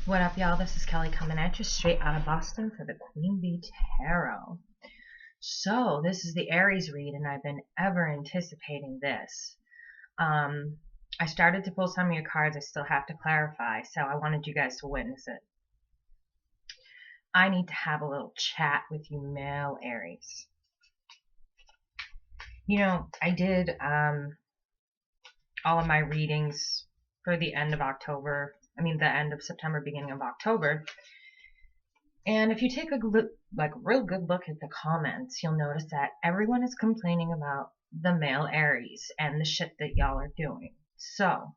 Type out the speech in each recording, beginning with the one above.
What up, y'all? This is Kelly coming at you straight out of Boston for the Queen Bee Tarot. So, this is the Aries read, and I've been ever anticipating this. I started to pull some of your cards. I still have to clarify, so I wanted you guys to witness it. I need to have a little chat with you, male Aries. You know, I did all of my readings for the end of October. The end of September, beginning of October. And if you take a real good look at the comments, you'll notice that everyone is complaining about the male Aries and the shit that y'all are doing. So,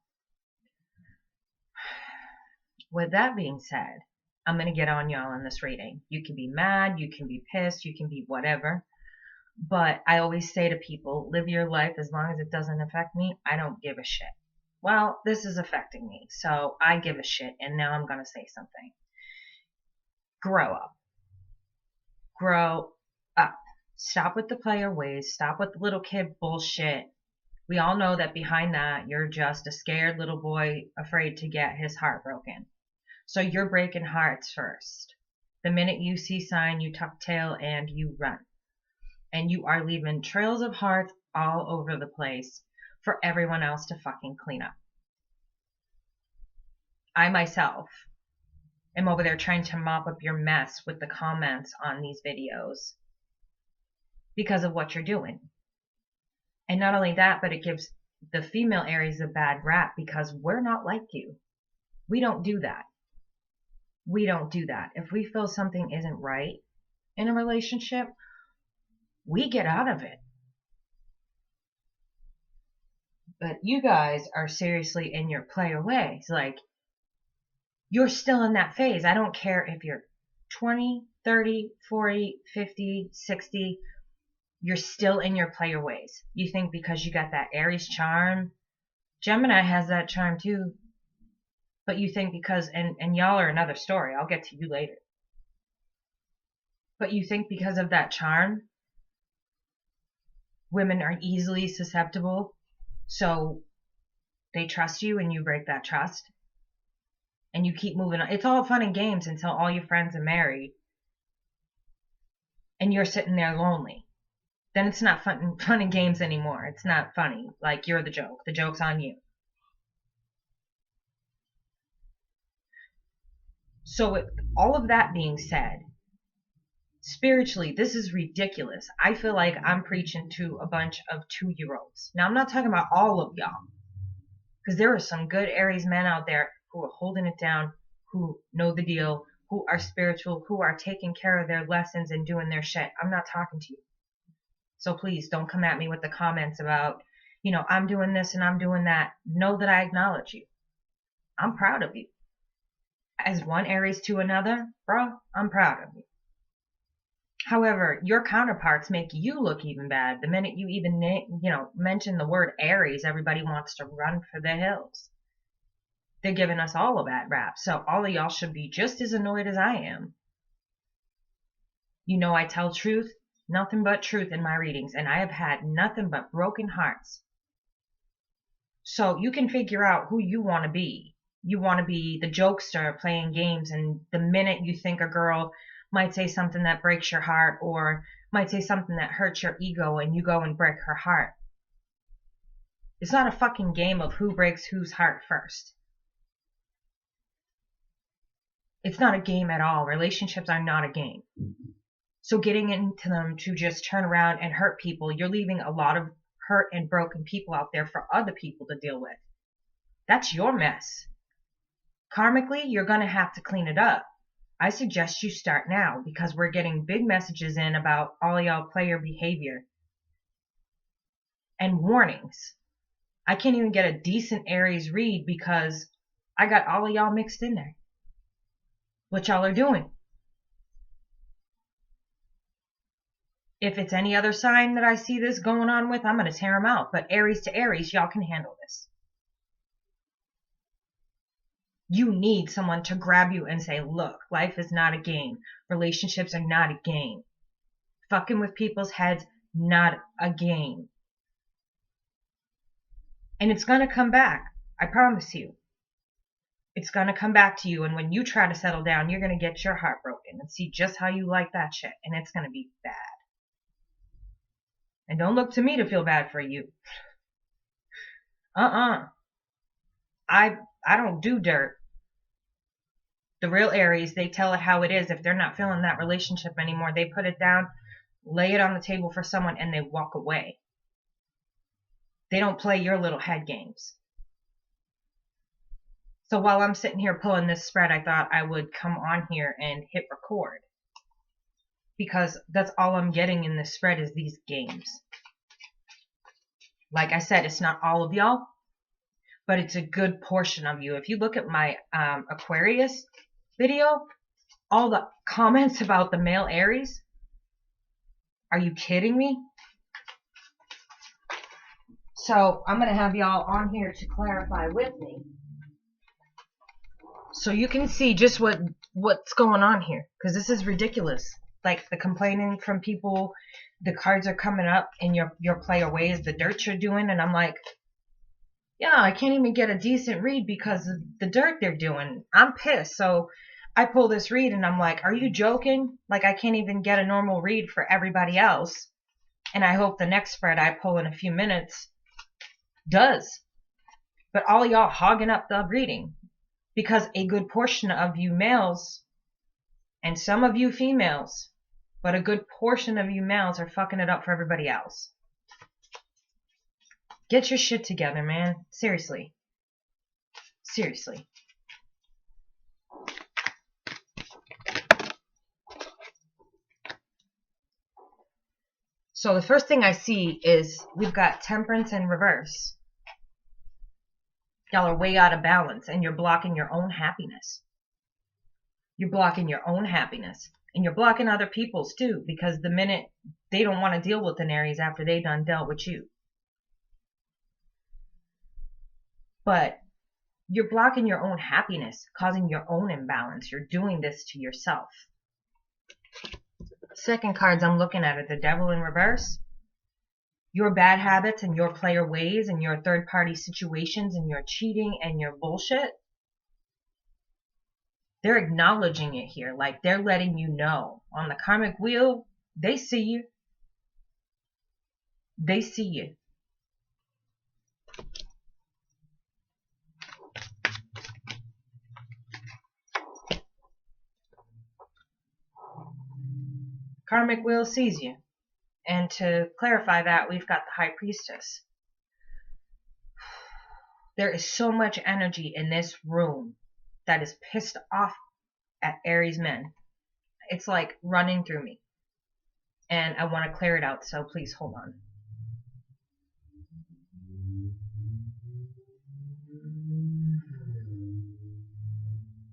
with that being said, I'm going to get on y'all in this reading. You can be mad, you can be pissed, you can be whatever. But I always say to people, live your life as long as it doesn't affect me. I don't give a shit. Well, this is affecting me, so I give a shit, and now I'm going to say something. Grow up. Grow up. Stop with the player ways. Stop with the little kid bullshit. We all know that behind that, you're just a scared little boy afraid to get his heart broken. So you're breaking hearts first. The minute you see sign, you tuck tail and you run. And you are leaving trails of hearts all over the place for everyone else to fucking clean up. I myself am over there trying to mop up your mess with the comments on these videos because of what you're doing. And not only that, but it gives the female Aries a bad rap because we're not like you. We don't do that. We don't do that. If we feel something isn't right in a relationship, we get out of it. But you guys are seriously in your player ways. Like, you're still in that phase. I don't care if you're 20, 30, 40, 50, 60. You're still in your player ways. You think because you got that Aries charm, Gemini has that charm too. But you think because, and y'all are another story. I'll get to you later. But you think because of that charm, women are easily susceptible. So they trust you and you break that trust. And you keep moving on. It's all fun and games until all your friends are married. And you're sitting there lonely. Then it's not fun and games anymore. It's not funny. Like, you're the joke. The joke's on you. So with all of that being said, spiritually, this is ridiculous. I feel like I'm preaching to a bunch of 2-year-olds. Now, I'm not talking about all of y'all. Because there are some good Aries men out there who are holding it down, who know the deal, who are spiritual, who are taking care of their lessons and doing their shit. I'm not talking to you. So please don't come at me with the comments about, I'm doing this and I'm doing that. Know that I acknowledge you. I'm proud of you. As one Aries to another, bro, I'm proud of you. However, your counterparts make you look even bad. The minute you even, mention the word Aries, everybody wants to run for the hills. They're giving us all a bad rap. So all of y'all should be just as annoyed as I am. I tell truth, nothing but truth in my readings, and I have had nothing but broken hearts. So you can figure out who you want to be. You want to be the jokester playing games, and the minute you think a girl might say something that breaks your heart or might say something that hurts your ego and you go and break her heart. It's not a fucking game of who breaks whose heart first. It's not a game at all. Relationships are not a game. So getting into them to just turn around and hurt people, you're leaving a lot of hurt and broken people out there for other people to deal with. That's your mess. Karmically, you're going to have to clean it up. I suggest you start now because we're getting big messages in about all y'all player behavior and warnings. I can't even get a decent Aries read because I got all of y'all mixed in there. What y'all are doing. If it's any other sign that I see this going on with, I'm going to tear them out. But Aries to Aries, y'all can handle this. You need someone to grab you and say, look, life is not a game. Relationships are not a game. Fucking with people's heads, not a game. And it's going to come back. I promise you. It's going to come back to you. And when you try to settle down, you're going to get your heart broken and see just how you like that shit. And it's going to be bad. And don't look to me to feel bad for you. I don't do dirt. The real Aries, they tell it how it is. If they're not feeling that relationship anymore, they put it down, lay it on the table for someone, and they walk away. They don't play your little head games. So while I'm sitting here pulling this spread, I thought I would come on here and hit record. Because that's all I'm getting in this spread is these games. Like I said, it's not all of y'all, but it's a good portion of you. If you look at my Aquarius video, all the comments about the male Aries, are you kidding me? So I'm going to have y'all on here to clarify with me, so you can see just what's going on here, because this is ridiculous. Like the complaining from people, the cards are coming up in your player ways, the dirt you're doing, and I'm like, yeah, I can't even get a decent read because of the dirt they're doing. I'm pissed. So I pull this read and I'm like, are you joking? Like I can't even get a normal read for everybody else. And I hope the next spread I pull in a few minutes does. But all y'all hogging up the reading, because a good portion of you males and some of you females, but a good portion of you males are fucking it up for everybody else. Get your shit together, man. Seriously. Seriously. So the first thing I see is we've got Temperance in reverse. Y'all are way out of balance and you're blocking your own happiness. You're blocking your own happiness. And you're blocking other people's too, because the minute they don't want to deal with an Aries after they done dealt with you. But you're blocking your own happiness, causing your own imbalance. You're doing this to yourself. Second cards I'm looking at are the Devil in reverse. Your bad habits and your player ways and your third party situations and your cheating and your bullshit. They're acknowledging it here. Like they're letting you know. On the karmic wheel, they see you. They see you. Karmic wheel sees you. And to clarify that, we've got the High Priestess. There is so much energy in this room that is pissed off at Aries men. It's like running through me. And I want to clear it out, so please hold on.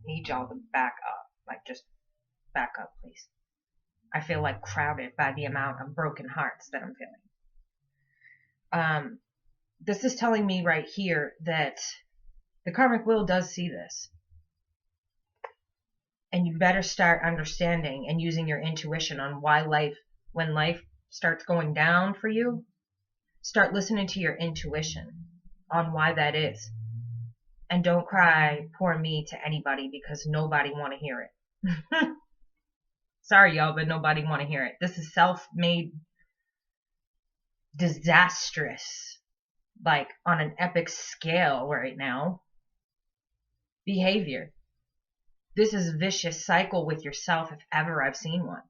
Need y'all to back up. Like, just back up, please. I feel like crowded by the amount of broken hearts that I'm feeling. This is telling me right here that the karmic wheel does see this. And you better start understanding and using your intuition on why when life starts going down for you, start listening to your intuition on why that is. And don't cry, poor me, to anybody, because nobody want to hear it. Sorry, y'all, but nobody want to hear it. This is self-made, disastrous, like on an epic scale right now, behavior. This is a vicious cycle with yourself if ever I've seen one.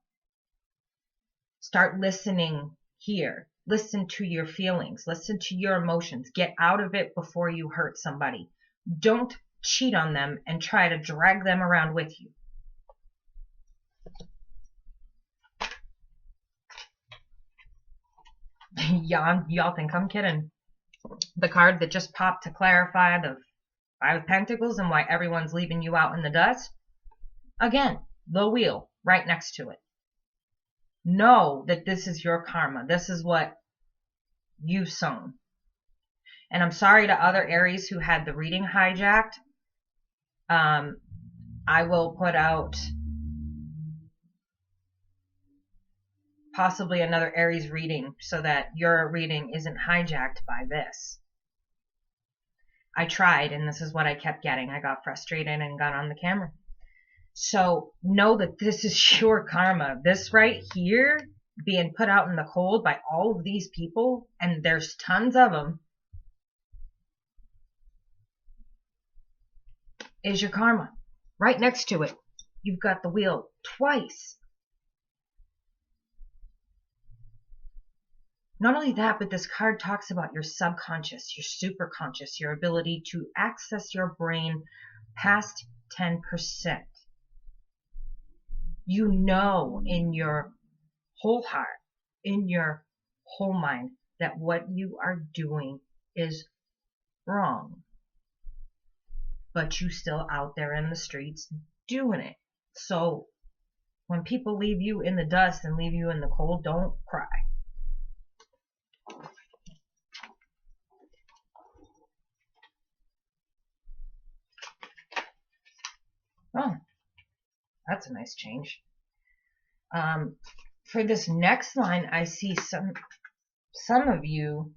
Start listening here. Listen to your feelings. Listen to your emotions. Get out of it before you hurt somebody. Don't cheat on them and try to drag them around with you. Y'all think I'm kidding. The card that just popped to clarify the Five of Pentacles and why everyone's leaving you out in the dust. Again, the wheel right next to it. Know that this is your karma. This is what you've sown. And I'm sorry to other Aries who had the reading hijacked. I will put out possibly another Aries reading so that your reading isn't hijacked by this. I tried, and this is what I kept getting. I got frustrated and got on the camera. So know that this is your karma. This right here, being put out in the cold by all of these people, and there's tons of them, is your karma. Right next to it, you've got the wheel twice. Not only that, but this card talks about your subconscious, your superconscious, your ability to access your brain past 10%. You know in your whole heart, in your whole mind, that what you are doing is wrong. But you still out there in the streets doing it. So when people leave you in the dust and leave you in the cold, don't cry. Oh, that's a nice change. For this next line, I see some of you.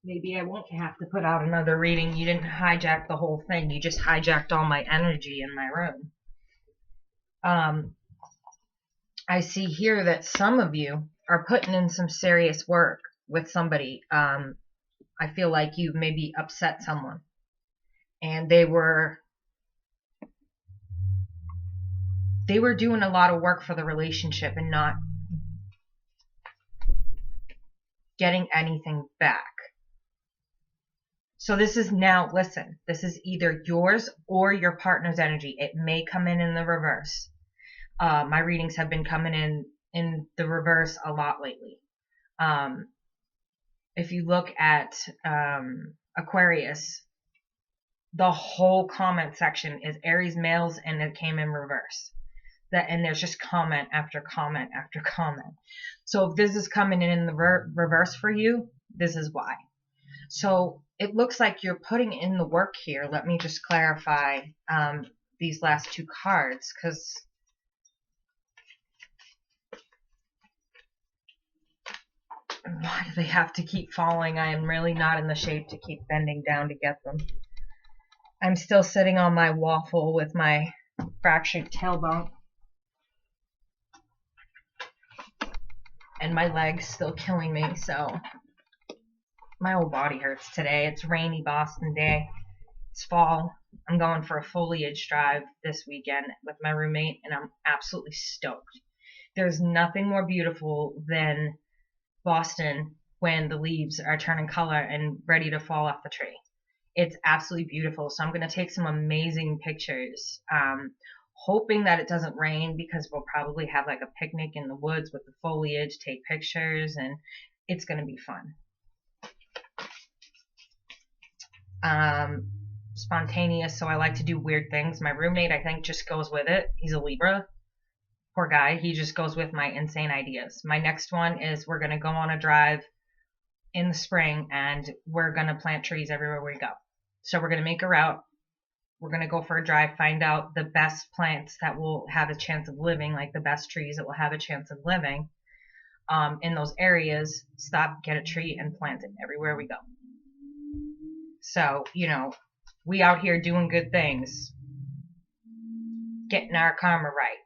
Maybe I won't have to put out another reading. You didn't hijack the whole thing. You just hijacked all my energy in my room. I see here that some of you are putting in some serious work with somebody. I feel like you maybe upset someone, and they were doing a lot of work for the relationship and not getting anything back. So this is now, listen, this is either yours or your partner's energy. It may come in the reverse. My readings have been coming in the reverse a lot lately. If you look at Aquarius, the whole comment section is Aries males, and it came in reverse. And there's just comment after comment after comment. So if this is coming in the reverse for you, this is why. So it looks like you're putting in the work here. Let me just clarify these last two cards, because why do they have to keep falling? I am really not in the shape to keep bending down to get them. I'm still sitting on my waffle with my fractured tailbone. And my leg's still killing me, so my whole body hurts today. It's rainy Boston day. It's fall. I'm going for a foliage drive this weekend with my roommate, and I'm absolutely stoked. There's nothing more beautiful than Boston when the leaves are turning color and ready to fall off the tree. It's absolutely beautiful. So I'm going to take some amazing pictures, hoping that it doesn't rain, because we'll probably have like a picnic in the woods with the foliage, take pictures, and it's going to be fun. Spontaneous, so I like to do weird things. My roommate, I think, just goes with it. He's a Libra. Poor guy. He just goes with my insane ideas. My next one is we're going to go on a drive in the spring, and we're going to plant trees everywhere we go. So we're going to make a route. We're going to go for a drive, find out the best plants that will have a chance of living, like the best trees that will have a chance of living in those areas. Stop, get a tree, and plant it everywhere we go. So, we out here doing good things, getting our karma right.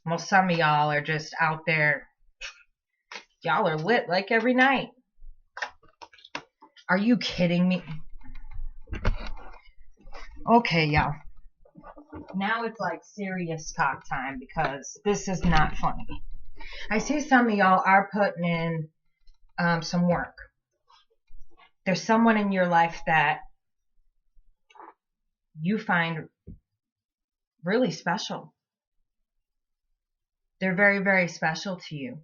Well, some of y'all are just out there. Y'all are lit like every night. Are you kidding me? Okay, y'all. Now it's like serious talk time, because this is not funny. I see some of y'all are putting in some work. There's someone in your life that you find really special. They're very, very special to you.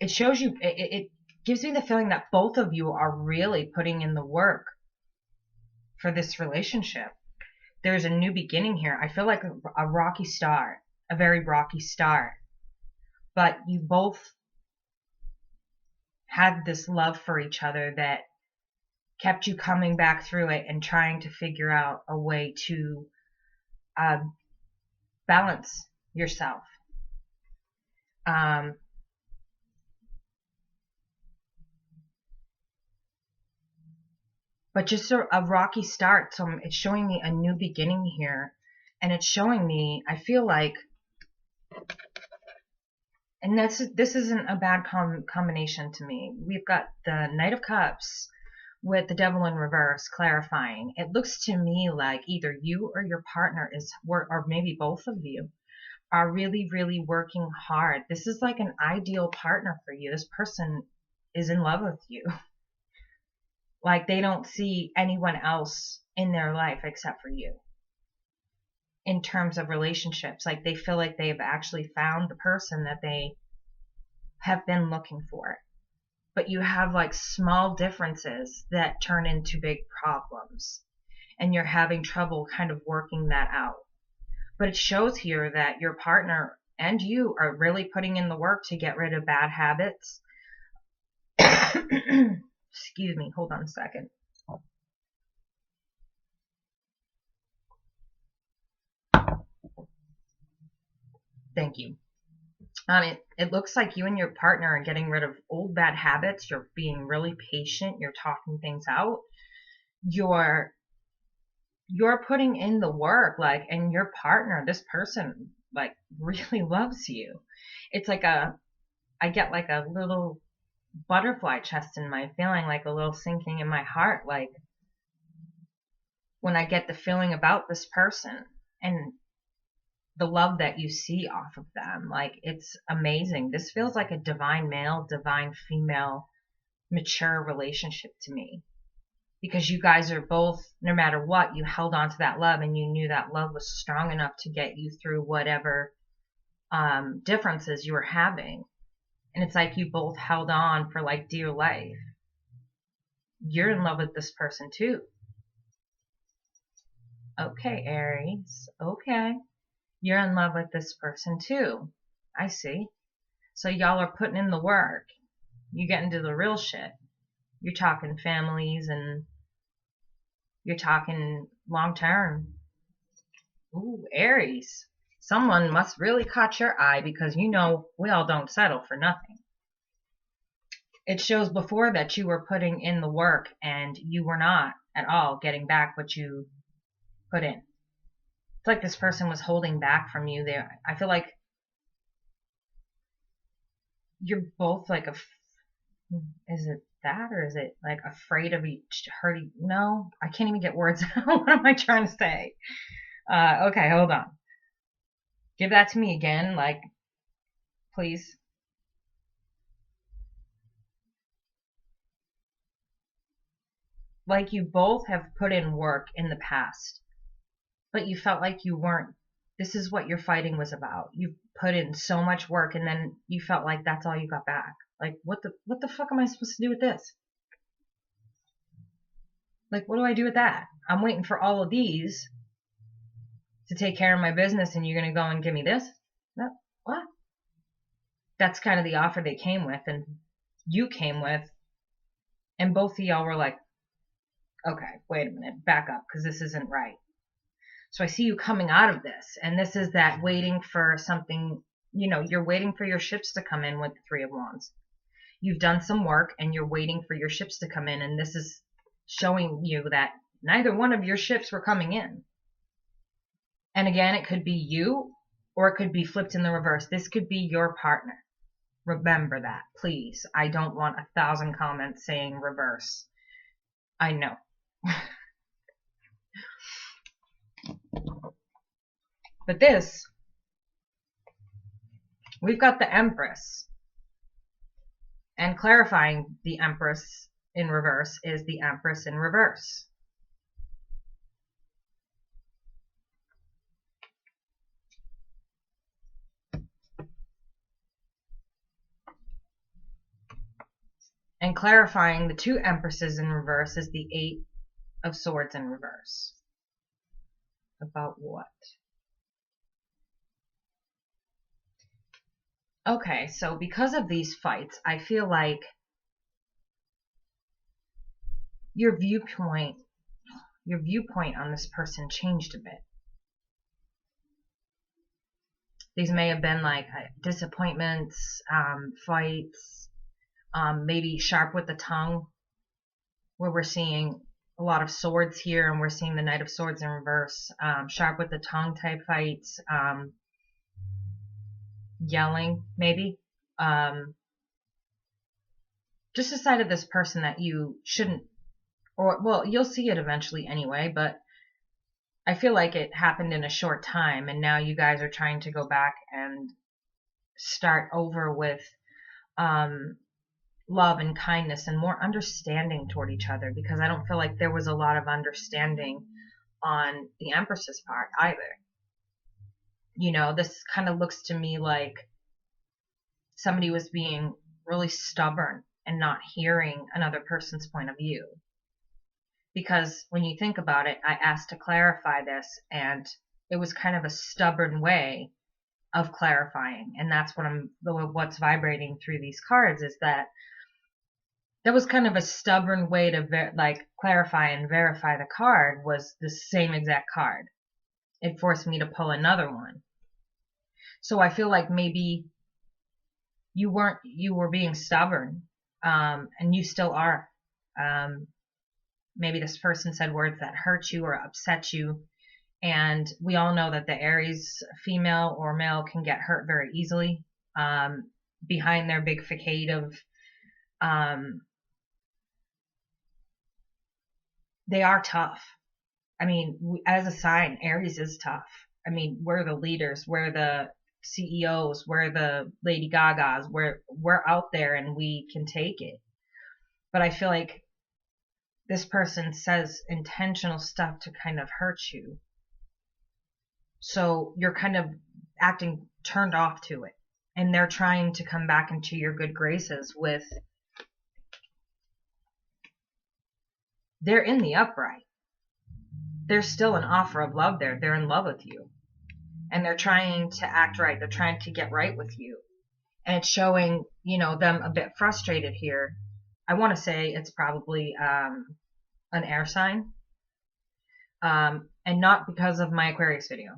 It shows you, it gives me the feeling that both of you are really putting in the work for this relationship. There's a new beginning here. I feel like a rocky start, a very rocky start. But you both had this love for each other that kept you coming back through it and trying to figure out a way to balance yourself. Um, but just a rocky start. So it's showing me a new beginning here. And it's showing me, I feel like, and this isn't a bad combination to me. We've got the Knight of Cups with the Devil in reverse, clarifying. It looks to me like either you or your partner or maybe both of you, are really, really working hard. This is like an ideal partner for you. This person is in love with you. Like they don't see anyone else in their life except for you. In terms of relationships, like they feel like they've actually found the person that they have been looking for. But you have like small differences that turn into big problems, and you're having trouble kind of working that out. But it shows here that your partner and you are really putting in the work to get rid of bad habits. Excuse me, hold on a second. Thank you. It looks like you and your partner are getting rid of old bad habits. You're being really patient. You're talking things out. You're putting in the work, like, and your partner, this person, like, really loves you. It's like I get like a little butterfly chest in my feeling, like a little sinking in my heart, like when I get the feeling about this person and the love that you see off of them. Like, it's amazing. This feels like a divine male, divine female, mature relationship to me. Because you guys are both, no matter what, you held on to that love, and you knew that love was strong enough to get you through whatever differences you were having. And it's like you both held on for like dear life. You're in love with this person too. Okay, Aries. Okay. You're in love with this person too. I see. So y'all are putting in the work. You get into the real shit. You're talking families and you're talking long term. Ooh, Aries. Someone must really caught your eye, because you know we all don't settle for nothing. It shows before that you were putting in the work and you were not at all getting back what you put in. It's like this person was holding back from you there. I feel like you're both like is it that, or is it like afraid of each hurting? No, I can't even get words out. What am I trying to say? Okay, hold on. Give that to me again, like, please. Like you both have put in work in the past, but you felt like you weren't. This is what your fighting was about. You put in so much work, and then you felt like that's all you got back. Like, what the fuck am I supposed to do with this? Like, what do I do with that? I'm waiting for all of these to take care of my business, and you're gonna go and give me this? No, what? That's kind of the offer they came with, and you came with, and both of y'all were like, okay, wait a minute, back up, because this isn't right. So I see you coming out of this, and this is that waiting for something, you're waiting for your ships to come in with the Three of Wands. You've done some work, and you're waiting for your ships to come in, and this is showing you that neither one of your ships were coming in. And again, it could be you, or it could be flipped in the reverse. This could be your partner. Remember that, please. I don't want 1,000 comments saying reverse. I know. But this, we've got the Empress. And clarifying the Empress in reverse is the Empress in reverse. And clarifying the two Empresses in reverse is the Eight of Swords in reverse. About what? Okay, so because of these fights, I feel like your viewpoint on this person changed a bit. These may have been like disappointments, fights, maybe sharp with the tongue, where we're seeing a lot of swords here, and we're seeing the Knight of Swords in reverse. Sharp with the tongue type fights, yelling maybe. Just decided this person that you shouldn't, or well, you'll see it eventually anyway, but I feel like it happened in a short time, and now you guys are trying to go back and start over with love and kindness and more understanding toward each other, because I don't feel like there was a lot of understanding on the Empress's part either. You know, this kind of looks to me like somebody was being really stubborn and not hearing another person's point of view. Because when you think about it, I asked to clarify this, and it was kind of a stubborn way of clarifying. And that's what's vibrating through these cards, is that was kind of a stubborn way to clarify and verify the card was the same exact card. It forced me to pull another one. So I feel like maybe you were being stubborn, and you still are. Maybe this person said words that hurt you or upset you. And we all know that the Aries female or male can get hurt very easily, behind their big facade of, they are tough. I mean, as a sign, Aries is tough. I mean, we're the leaders, we're the CEOs, we're the Lady Gagas, we're out there and we can take it. But I feel like this person says intentional stuff to kind of hurt you. So you're kind of acting turned off to it. And they're trying to come back into your good graces with, they're in the upright. There's still an offer of love there. They're in love with you. And they're trying to act right. They're trying to get right with you. And it's showing, them a bit frustrated here. I want to say it's probably an air sign. And not because of my Aquarius video.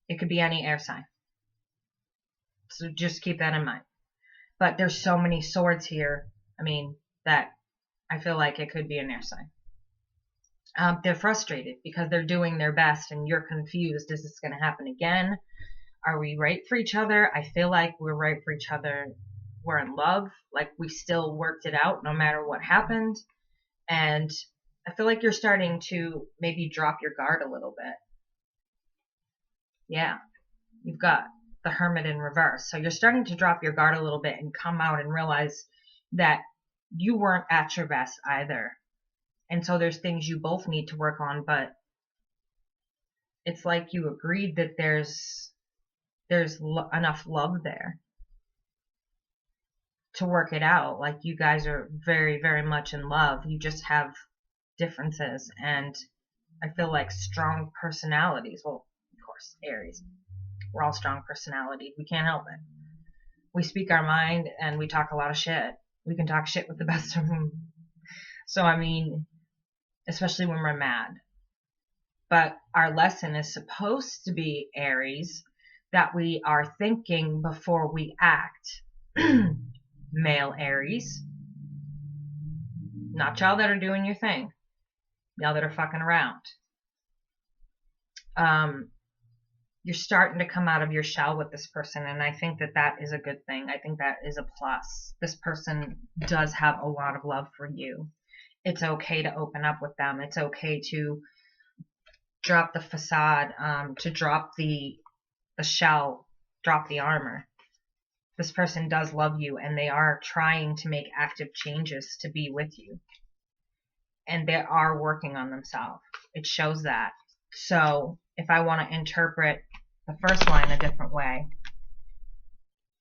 It could be any air sign. So just keep that in mind. But there's so many swords here, that I feel like it could be an air sign. They're frustrated because they're doing their best and you're confused. Is this going to happen again? Are we right for each other? I feel like we're right for each other. We're in love. Like we still worked it out no matter what happened. And I feel like you're starting to maybe drop your guard a little bit. Yeah, you've got the Hermit in reverse. So you're starting to drop your guard a little bit and come out and realize that you weren't at your best either. And so there's things you both need to work on, but it's like you agreed that there's enough love there to work it out. Like you guys are very, very much in love. You just have differences, and I feel like strong personalities. Well, of course, Aries. We're all strong personality. We can't help it. We speak our mind and we talk a lot of shit. We can talk shit with the best of them. So, especially when we're mad. But our lesson is supposed to be, Aries, that we are thinking before we act. Male Aries. Not y'all that are doing your thing. Y'all that are fucking around. You're starting to come out of your shell with this person, and I think that is a good thing. I think that is a plus. This person does have a lot of love for you. It's okay to open up with them. It's okay to drop the facade, to drop the shell, drop the armor. This person does love you, and they are trying to make active changes to be with you. And they are working on themselves. It shows that. So if I want to interpret the first line a different way,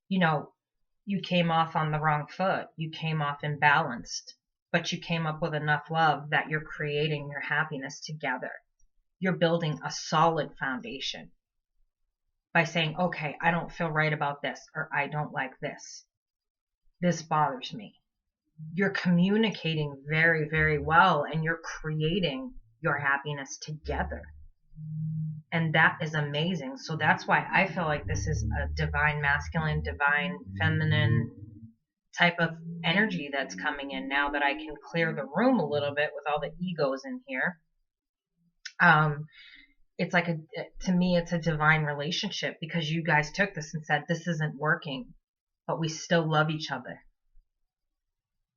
you came off on the wrong foot. You came off imbalanced, but you came up with enough love that you're creating your happiness together. You're building a solid foundation by saying, okay, I don't feel right about this, or I don't like this. This bothers me. You're communicating very, very well, and you're creating your happiness together. And that is amazing. So that's why I feel like this is a divine masculine, divine feminine type of energy that's coming in now that I can clear the room a little bit with all the egos in here. It's like to me, it's a divine relationship because you guys took this and said, this isn't working, but we still love each other.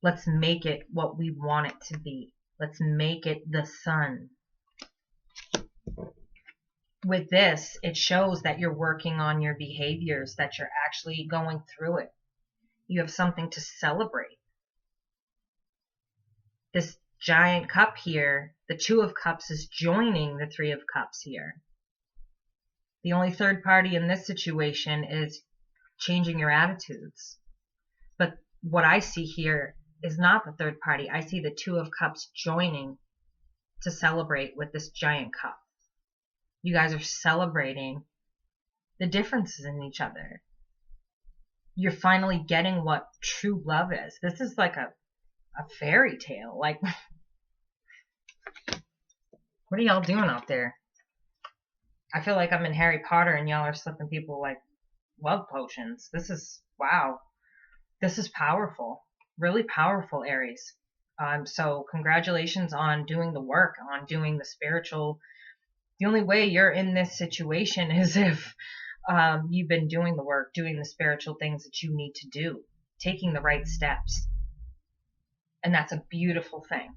Let's make it what we want it to be. Let's make it the sun. With this, it shows that you're working on your behaviors, that you're actually going through it. You have something to celebrate. This giant cup here, the Two of Cups is joining the Three of Cups here. The only third party in this situation is changing your attitudes. But what I see here is not the third party. I see the Two of Cups joining to celebrate with this giant cup. You guys are celebrating the differences in each other. You're finally getting what true love is. This is like a fairy tale. Like, what are y'all doing out there? I feel like I'm in Harry Potter and y'all are slipping people like love potions. This is, wow. This is powerful. Really powerful, Aries. So congratulations on doing the work, on doing the spiritual. The only way you're in this situation is if you've been doing the work, doing the spiritual things that you need to do, taking the right steps. And that's a beautiful thing.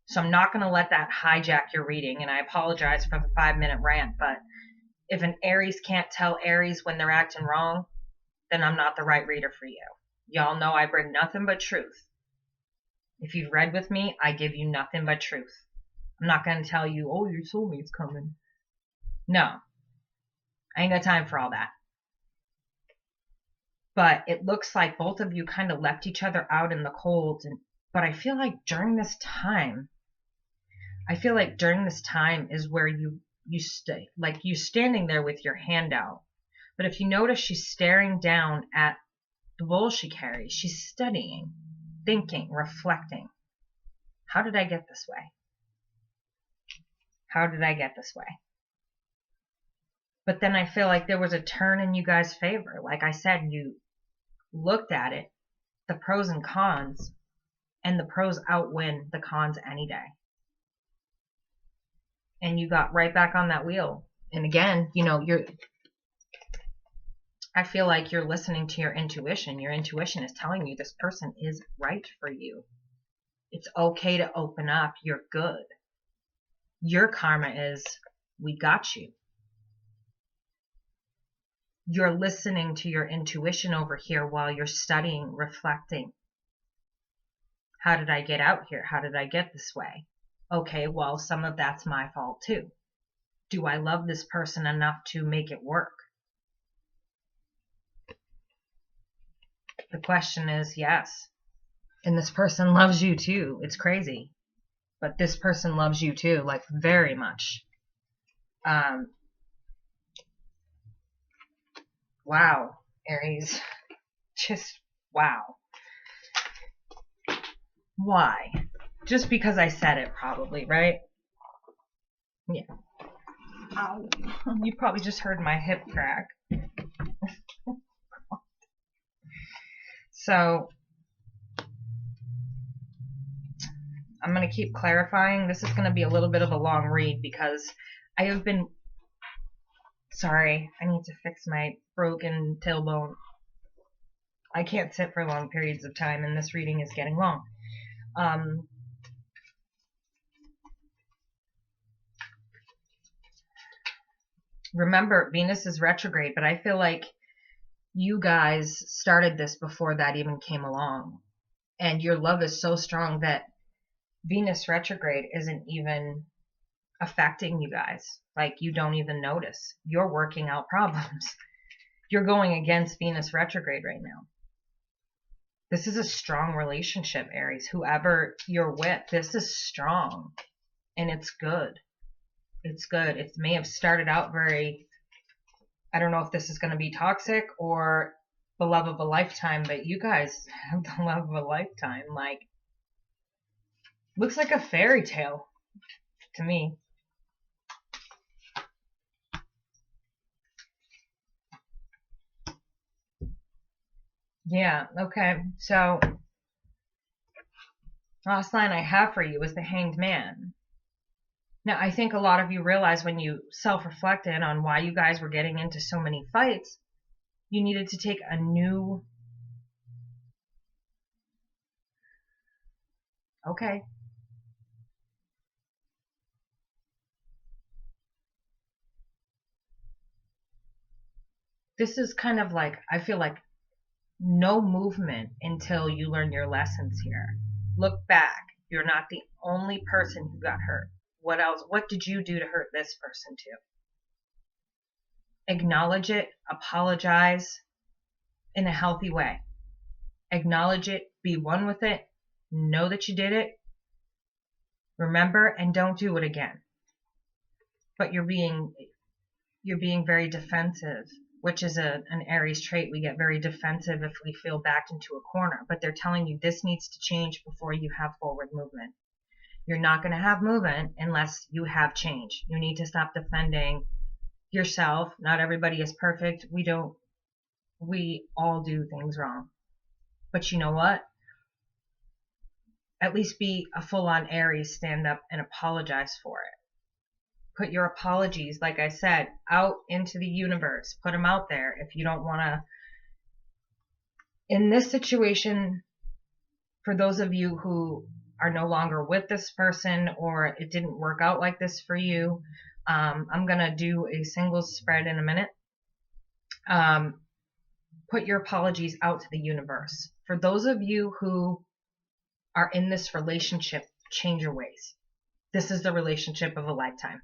So I'm not going to let that hijack your reading. And I apologize for the 5-minute rant, but if an Aries can't tell Aries when they're acting wrong, then I'm not the right reader for you. Y'all know I bring nothing but truth. If you've read with me, I give you nothing but truth. I'm not going to tell you, oh, your soulmate's coming. No. I ain't got time for all that. But it looks like both of you kind of left each other out in the cold. But I feel like during this time is where you stay. Like you standing there with your hand out. But if you notice, she's staring down at the bowl she carries. She's studying, thinking, reflecting. How did I get this way? How did I get this way? But then I feel like there was a turn in you guys' favor. Like I said, you looked at it, the pros and cons, and the pros outwin the cons any day. And you got right back on that wheel. And again, I feel like you're listening to your intuition. Your intuition is telling you this person is right for you. It's okay to open up. You're good. Your karma is, we got you. You're listening to your intuition over here while you're studying, reflecting. How did I get out here? How did I get this way? Okay, well, some of that's my fault too. Do I love this person enough to make it work? The question is yes. And this person loves you too. It's crazy. But this person loves you too, like very much. Wow, Aries. Just wow. Why? Just because I said it, probably, right? Yeah. Ow. You probably just heard my hip crack. So, I'm going to keep clarifying. This is going to be a little bit of a long read because I have been... Sorry, I need to fix my broken tailbone. I can't sit for long periods of time, and this reading is getting long. Remember, Venus is retrograde, but I feel like you guys started this before that even came along. And your love is so strong that Venus retrograde isn't even affecting you guys. Like, you don't even notice. You're working out problems. You're going against Venus retrograde right now. This is a strong relationship, Aries. Whoever you're with, this is strong. And it's good. It's good. It may have started out very... I don't know if this is going to be toxic or the love of a lifetime, but you guys have the love of a lifetime. Like, looks like a fairy tale to me. Yeah, okay. So, last line I have for you is the Hanged Man. Now, I think a lot of you realize when you self reflected on why you guys were getting into so many fights, you needed to take a new. Okay. This is kind of like, I feel like no movement until you learn your lessons here. Look back. You're not the only person who got hurt. What else? What did you do to hurt this person too? Acknowledge it, apologize in a healthy way. Acknowledge it, be one with it, know that you did it, remember, and don't do it again. But you're being very defensive, which is an Aries trait. We get very defensive if we feel backed into a corner, but they're telling you this needs to change before you have forward movement. You're not going to have movement unless you have change. You need to stop defending yourself. Not everybody is perfect. We all do things wrong. But you know what? At least be a full on Aries, stand up and apologize for it. Put your apologies, like I said, out into the universe. Put them out there. If you don't want to, in this situation, for those of you who are no longer with this person or it didn't work out like this for you, I'm going to do a singles spread in a minute. Put your apologies out to the universe. For those of you who are in this relationship, change your ways. This is the relationship of a lifetime.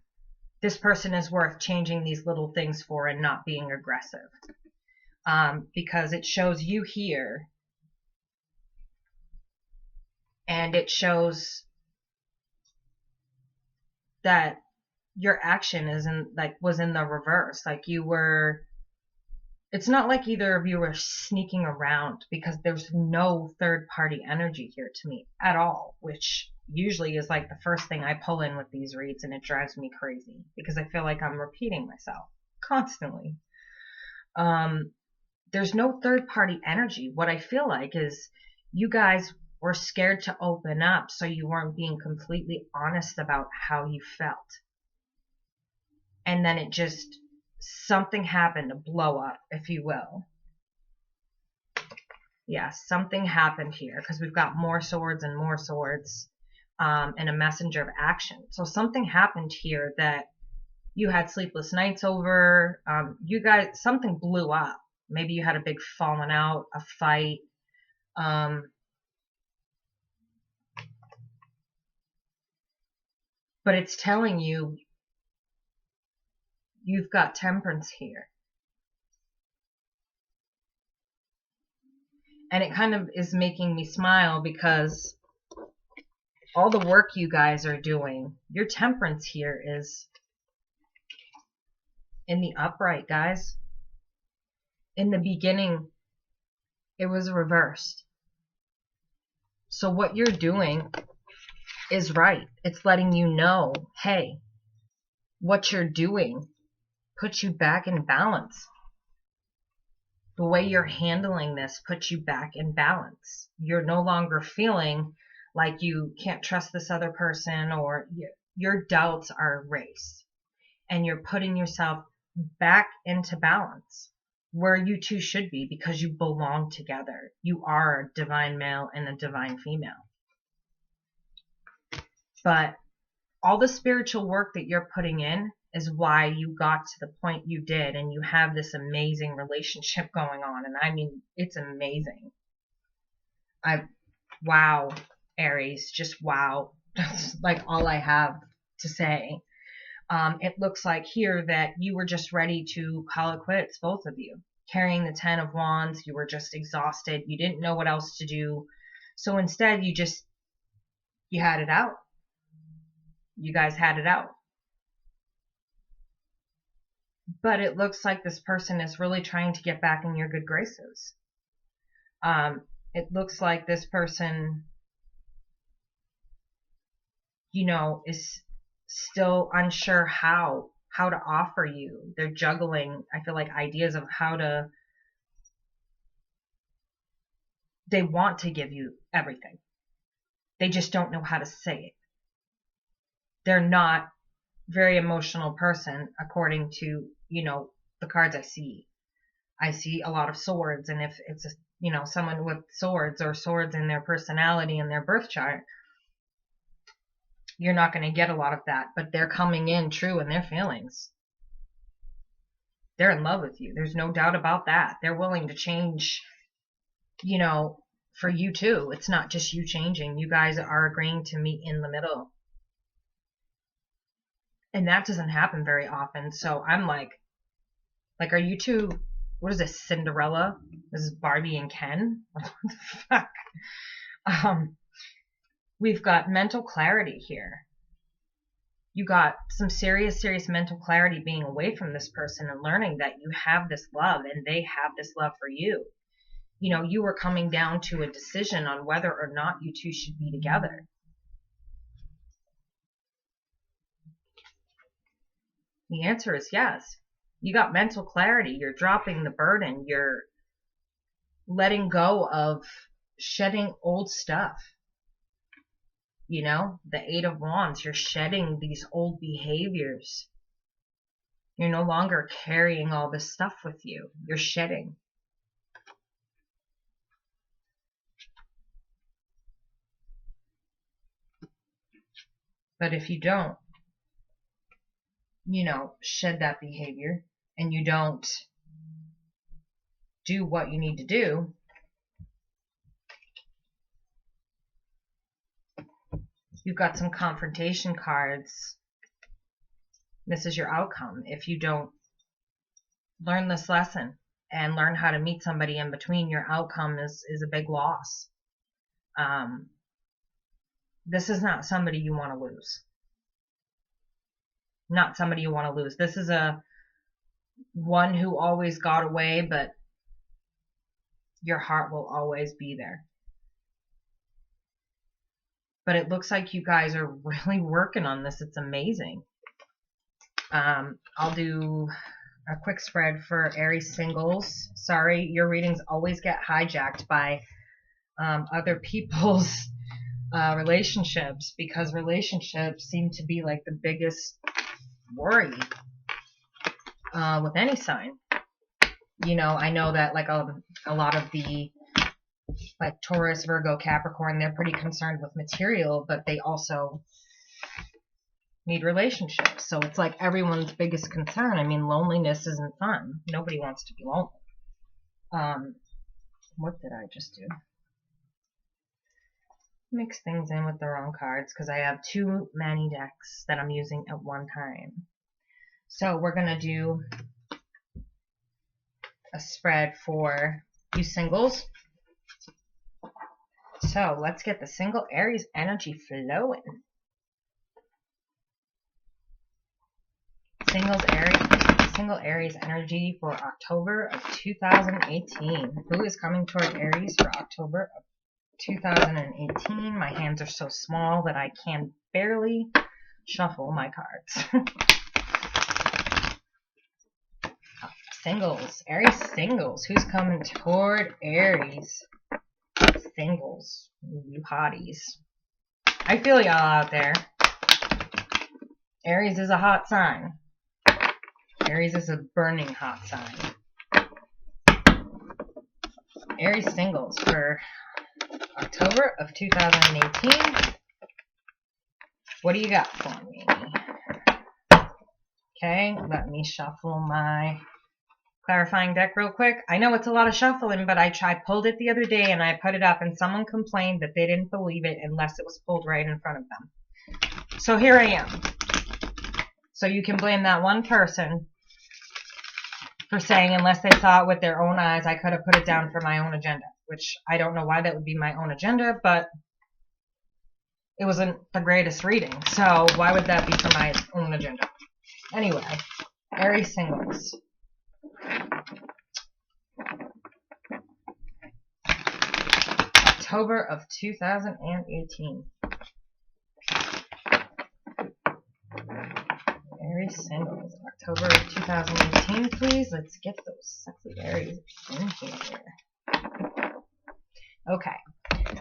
This person is worth changing these little things for and not being aggressive. Because it shows you here, and it shows that your action was in the reverse. Like you were, it's not like either of you were sneaking around, because there's no third party energy here to me at all, which usually is like the first thing I pull in with these reads, and it drives me crazy because I feel like I'm repeating myself constantly. There's no third party energy. What I feel like is you guys were scared to open up, so you weren't being completely honest about how you felt. And then it just, something happened, a blow up, if you will. Yeah, something happened here because we've got more swords and more swords, and a messenger of action. So something happened here that you had sleepless nights over. You guys, something blew up. Maybe you had a big falling out, a fight. But it's telling you you've got temperance here. And it kind of is making me smile because all the work you guys are doing, your temperance here is in the upright, guys. In the beginning, it was reversed. So what you're doing is right. It's letting you know, hey, what you're doing puts you back in balance. The way you're handling this puts you back in balance. You're no longer feeling like you can't trust this other person, or your doubts are erased, and you're putting yourself back into balance where you two should be, because you belong together. You are a divine male and a divine female. But all the spiritual work that you're putting in is why you got to the point you did, and you have this amazing relationship going on. And I mean, it's amazing. Wow, Aries, just wow. That's like all I have to say. It looks like here that you were just ready to call it quits, both of you. Carrying the 10 of Wands, you were just exhausted. You didn't know what else to do. So instead, you had it out. You guys had it out. But it looks like this person is really trying to get back in your good graces. It looks like this person, is still unsure how to offer you. They're juggling, I feel like, ideas of how to they want to give you everything. They just don't know how to say it. They're not very emotional person according to, the cards I see. I see a lot of swords, and if it's someone with swords or swords in their personality and their birth chart, you're not going to get a lot of that, but they're coming in true in their feelings. They're in love with you. There's no doubt about that. They're willing to change, for you too. It's not just you changing. You guys are agreeing to meet in the middle. And that doesn't happen very often. So I'm like, are you two, what is this, Cinderella? This is Barbie and Ken? What the fuck? We've got mental clarity here. You got some serious mental clarity being away from this person and learning that you have this love and they have this love for you. You were coming down to a decision on whether or not you two should be together. The answer is yes. You got mental clarity. You're dropping the burden. You're letting go of shedding old stuff. The Eight of Wands, you're shedding these old behaviors. You're no longer carrying all this stuff with you. You're shedding. But if you don't, shed that behavior and you don't do what you need to do, you've got some confrontation cards. This is your outcome. If you don't learn this lesson and learn how to meet somebody in between, your outcome is a big loss. This is not somebody you want to lose. Not somebody you want to lose. This is one who always got away, but your heart will always be there. But it looks like you guys are really working on this. It's amazing. I'll do a quick spread for Aries singles. Sorry, your readings always get hijacked by other people's relationships, because relationships seem to be like the biggest worry with any sign. I know that like a lot of the like Taurus, Virgo, Capricorn, they're pretty concerned with material, but they also need relationships. So it's like everyone's biggest concern. I mean, loneliness isn't fun. Nobody wants to be lonely. What did I just do? Mix things in with the wrong cards because I have too many decks that I'm using at one time. So we're going to do a spread for you singles. So let's get the single Aries energy flowing. Single Aries energy for October of 2018. Who is coming toward Aries for October of 2018? My hands are so small that I can barely shuffle my cards. Singles. Aries singles. Who's coming toward Aries? Singles. You hotties. I feel y'all out there. Aries is a hot sign. Aries is a burning hot sign. Aries singles for October of 2018. What do you got for me? Okay, let me shuffle my clarifying deck real quick. I know it's a lot of shuffling, but I pulled it the other day and I put it up and someone complained that they didn't believe it unless it was pulled right in front of them. So here I am. So you can blame that one person for saying unless they saw it with their own eyes, I could have put it down for my own agenda, which I don't know why that would be my own agenda, but it wasn't the greatest reading. So why would that be for my own agenda? Anyway, Aries singles. October of 2018. Aries singles. October of 2018, please. Let's get those sexy Aries in here. Okay.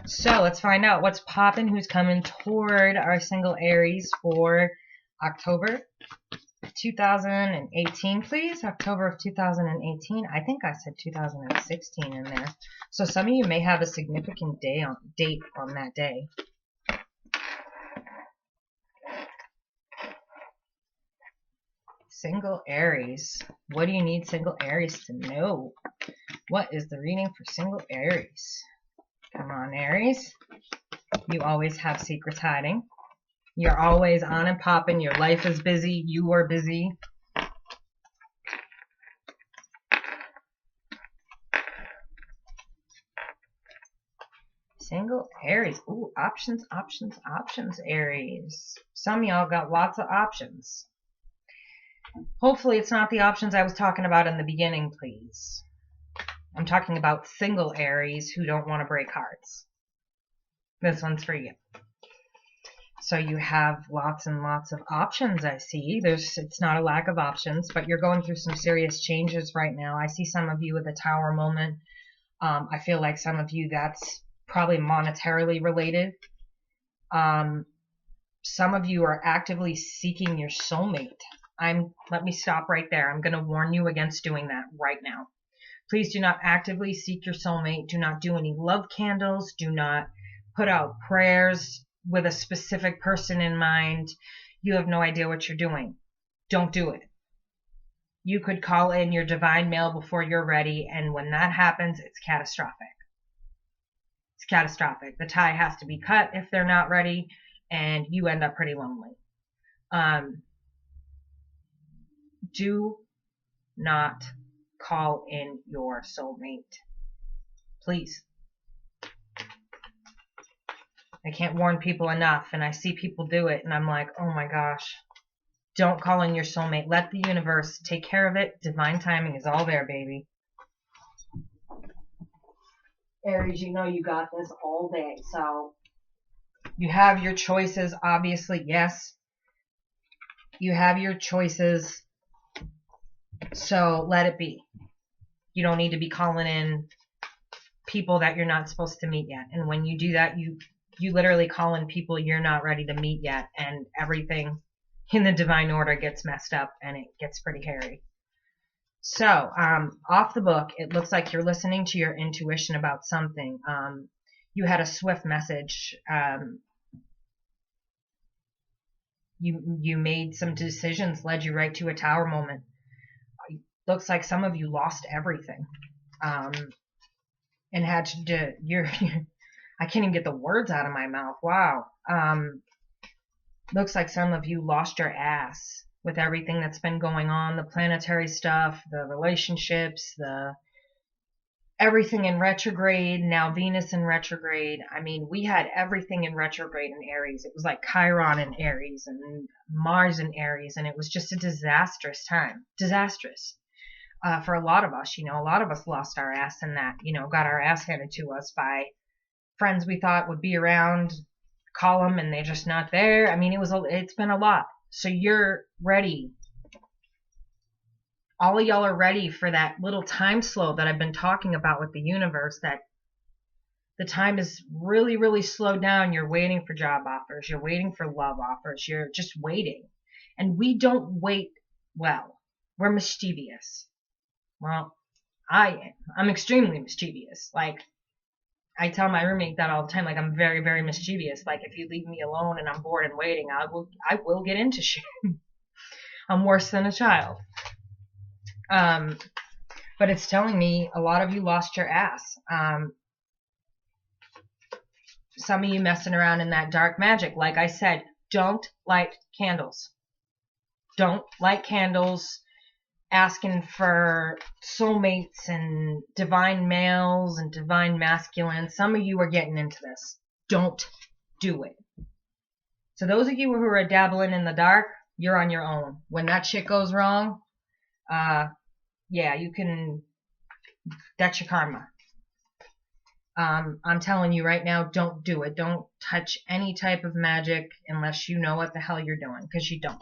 So let's find out what's popping, who's coming toward our single Aries for October 2018, please. October of 2018. I think I said 2016 in there. So some of you may have a significant date on that day. Single Aries. What do you need single Aries to know? What is the reading for single Aries? Come on, Aries. You always have secrets hiding. You're always on and popping. Your life is busy. You are busy. Single Aries. Ooh, options, options, options, Aries. Some of y'all got lots of options. Hopefully it's not the options I was talking about in the beginning, please. I'm talking about single Aries who don't want to break hearts. This one's for you. So you have lots and lots of options, I see. It's not a lack of options, but you're going through some serious changes right now. I see some of you with a tower moment. I feel like some of you that's probably monetarily related. Some of you are actively seeking your soulmate. Let me stop right there. I'm going to warn you against doing that right now. Please do not actively seek your soulmate. Do not do any love candles. Do not put out prayers with a specific person in mind. You have no idea what you're doing. Don't do it. You could call in your divine male before you're ready, and when that happens, it's catastrophic. It's catastrophic. The tie has to be cut if they're not ready, and you end up pretty lonely. Do not call in your soulmate. Please. I can't warn people enough, and I see people do it, and I'm like, oh my gosh. Don't call in your soulmate. Let the universe take care of it. Divine timing is all there, baby. Aries, you know you got this all day, so you have your choices, obviously, yes. You have your choices, so let it be. You don't need to be calling in people that you're not supposed to meet yet. And when you do that, you literally call in people you're not ready to meet yet, and everything in the divine order gets messed up, and it gets pretty hairy. So, off the book, it looks like you're listening to your intuition about something. You had a swift message. You made some decisions, led you right to a tower moment. Looks like some of you lost everything, and had to do. I can't even get the words out of my mouth. Wow. Looks like some of you lost your ass with everything that's been going on, the planetary stuff, the relationships, everything in retrograde, now Venus in retrograde. I mean, we had everything in retrograde in Aries. It was like Chiron in Aries and Mars in Aries, and it was just a disastrous time. Disastrous. For a lot of us, a lot of us lost our ass in that, got our ass handed to us by friends we thought would be around, call them and they're just not there. I mean, it's been a lot. So you're ready. All of y'all are ready for that little time slow that I've been talking about with the universe, that the time is really, really slowed down. You're waiting for job offers. You're waiting for love offers. You're just waiting. And we don't wait well. We're mischievous. Well, I am. I'm extremely mischievous. Like, I tell my roommate that all the time. Like, I'm very, very mischievous. Like, if you leave me alone and I'm bored and waiting, I will get into shit. I'm worse than a child. But it's telling me a lot of you lost your ass. Some of you messing around in that dark magic. Like I said, don't light candles. Don't light candles asking for soulmates and divine males and divine masculines. Some of you are getting into this. Don't do it. So those of you who are dabbling in the dark, you're on your own. When that shit goes wrong, yeah, you can, that's your karma. I'm telling you right now, don't do it. Don't touch any type of magic unless you know what the hell you're doing, because you don't.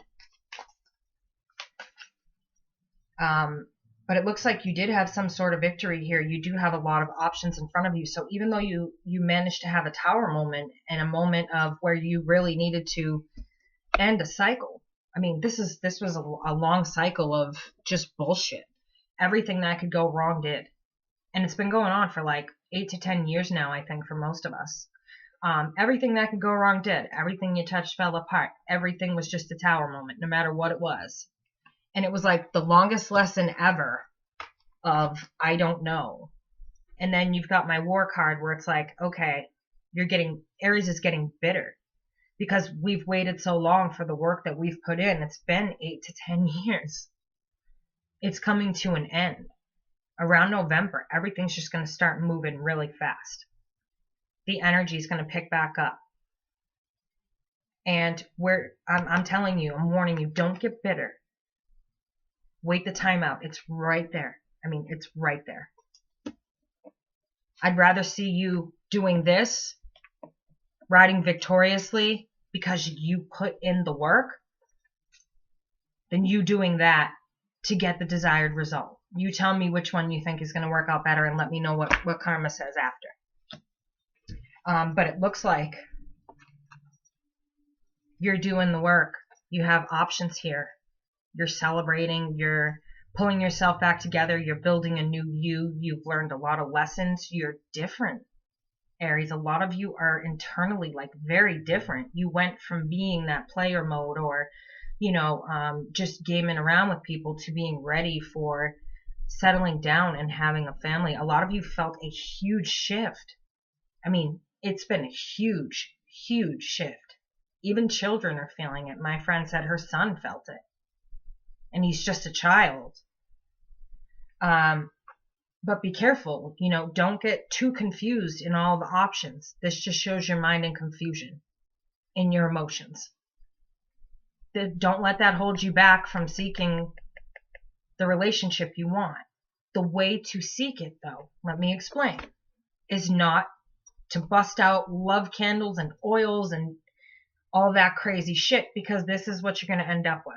But it looks like you did have some sort of victory here. You do have a lot of options in front of you. So even though you managed to have a tower moment and a moment of where you really needed to end a cycle. I mean, this was a long cycle of just bullshit. Everything that could go wrong did. And it's been going on for like 8 to 10 years now, I think, for most of us. Everything that could go wrong did. Everything you touched fell apart. Everything was just a tower moment, no matter what it was. And it was like the longest lesson ever of I don't know. And then you've got my war card where it's like, okay, Aries is getting bitter because we've waited so long for the work that we've put in. It's been 8 to 10 years. It's coming to an end. Around November, everything's just going to start moving really fast. The energy is going to pick back up. And I'm telling you, I'm warning you, don't get bitter. Wait the time out. It's right there. I mean, it's right there. I'd rather see you doing this, riding victoriously because you put in the work, than you doing that to get the desired result. You tell me which one you think is going to work out better and let me know what karma says after. But it looks like you're doing the work. You have options here. You're celebrating. You're pulling yourself back together. You're building a new you. You've learned a lot of lessons. You're different, Aries. A lot of you are internally like very different. You went from being that player mode or, just gaming around with people to being ready for settling down and having a family. A lot of you felt a huge shift. I mean, it's been a huge, huge shift. Even children are feeling it. My friend said her son felt it. And he's just a child. But be careful, don't get too confused in all the options. This just shows your mind in confusion in your emotions. Don't let that hold you back from seeking the relationship you want. The way to seek it, though, let me explain, is not to bust out love candles and oils and all that crazy shit, because this is what you're going to end up with.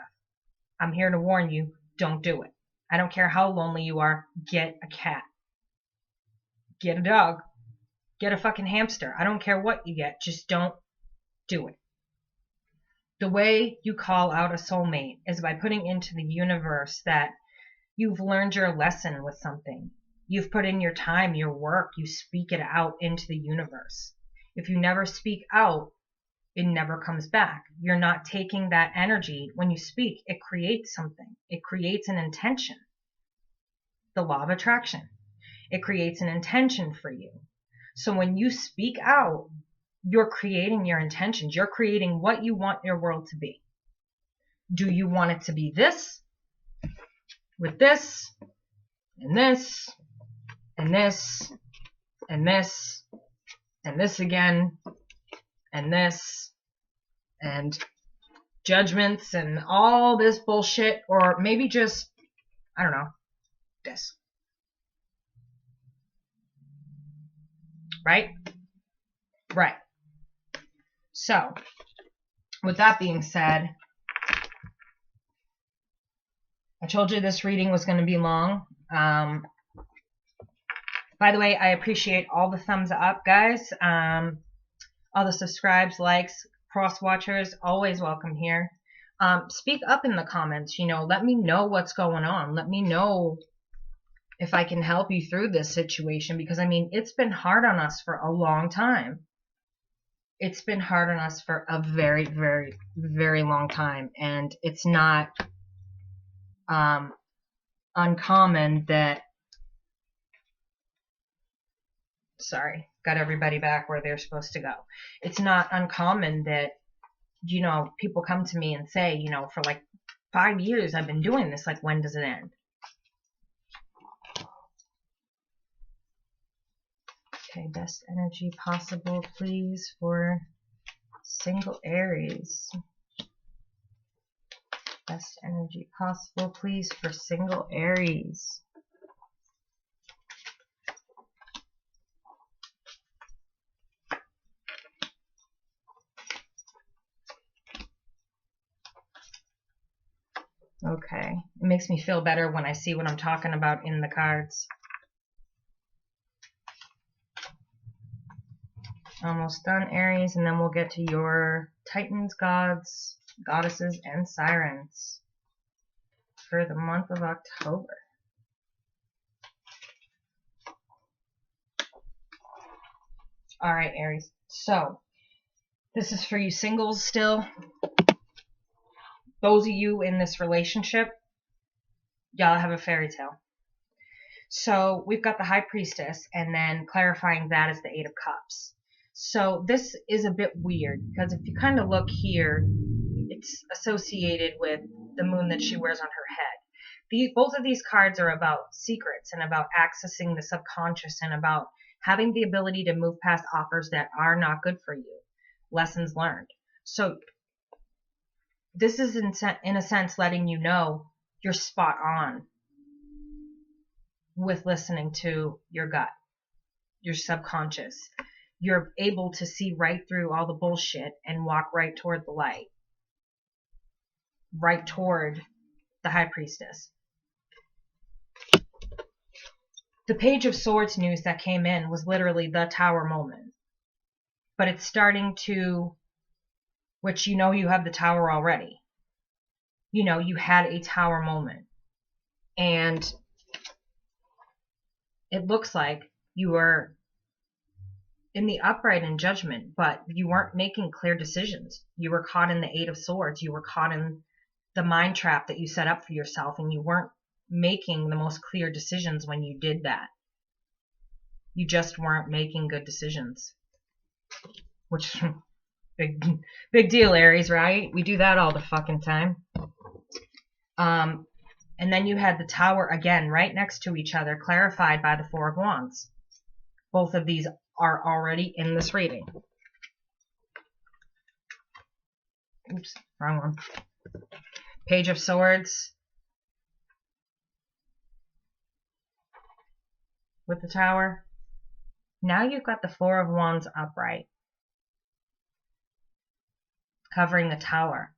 I'm here to warn you, don't do it. I don't care how lonely you are, get a cat. Get a dog. Get a fucking hamster. I don't care what you get, just don't do it. The way you call out a soulmate is by putting into the universe that you've learned your lesson with something. You've put in your time, your work, you speak it out into the universe. If you never speak out, it never comes back. You're not taking that energy. When you speak, it creates something. It creates an intention. The law of attraction. It creates an intention for you. So when you speak out, you're creating your intentions. You're creating what you want your world to be. Do you want it to be this, with this, and this, and this, and this, and this again, and this, and judgments, and all this bullshit, or maybe just, I don't know, this. Right? Right. So, with that being said, I told you this reading was going to be long. By the way, I appreciate all the thumbs up, guys. All the subscribes, likes, cross watchers, always welcome here. Speak up in the comments, let me know what's going on. Let me know if I can help you through this situation, because it's been hard on us for a long time. It's been hard on us for a very, very, very long time. And it's not uncommon that, sorry, got everybody back where they're supposed to go. It's not uncommon that, people come to me and say, for like 5 years I've been doing this, like, when does it end? Okay, best energy possible, please, for single Aries. Best energy possible, please, for single Aries. Okay. It makes me feel better when I see what I'm talking about in the cards. Almost done, Aries, and then we'll get to your Titans, gods, goddesses, and sirens for the month of October. All right, Aries. So, this is for you singles still. Those of you in this relationship, y'all have a fairy tale. So, we've got the High Priestess, and then clarifying that as the Eight of Cups. So, this is a bit weird, because if you kind of look here, it's associated with the moon that she wears on her head. Both of these cards are about secrets and about accessing the subconscious and about having the ability to move past offers that are not good for you. Lessons learned. So this is in a sense letting you know you're spot on with listening to your gut, your subconscious. You're able to see right through all the bullshit and walk right toward the light, right toward the High Priestess. The Page of Swords news that came in was literally the Tower moment. But it's starting to, which you know you have the Tower already. You know, you had a Tower moment. And it looks like you were in the upright in judgment, but you weren't making clear decisions. You were caught in the Eight of Swords. You were caught in the mind trap that you set up for yourself, and you weren't making the most clear decisions when you did that. You just weren't making good decisions. Which, big deal, Aries, right? We do that all the fucking time. And then you had the Tower again, right next to each other, clarified by the Four of Wands. Both of these are already in this reading. Oops, wrong one. Page of Swords with the Tower. Now you've got the Four of Wands upright, covering the Tower.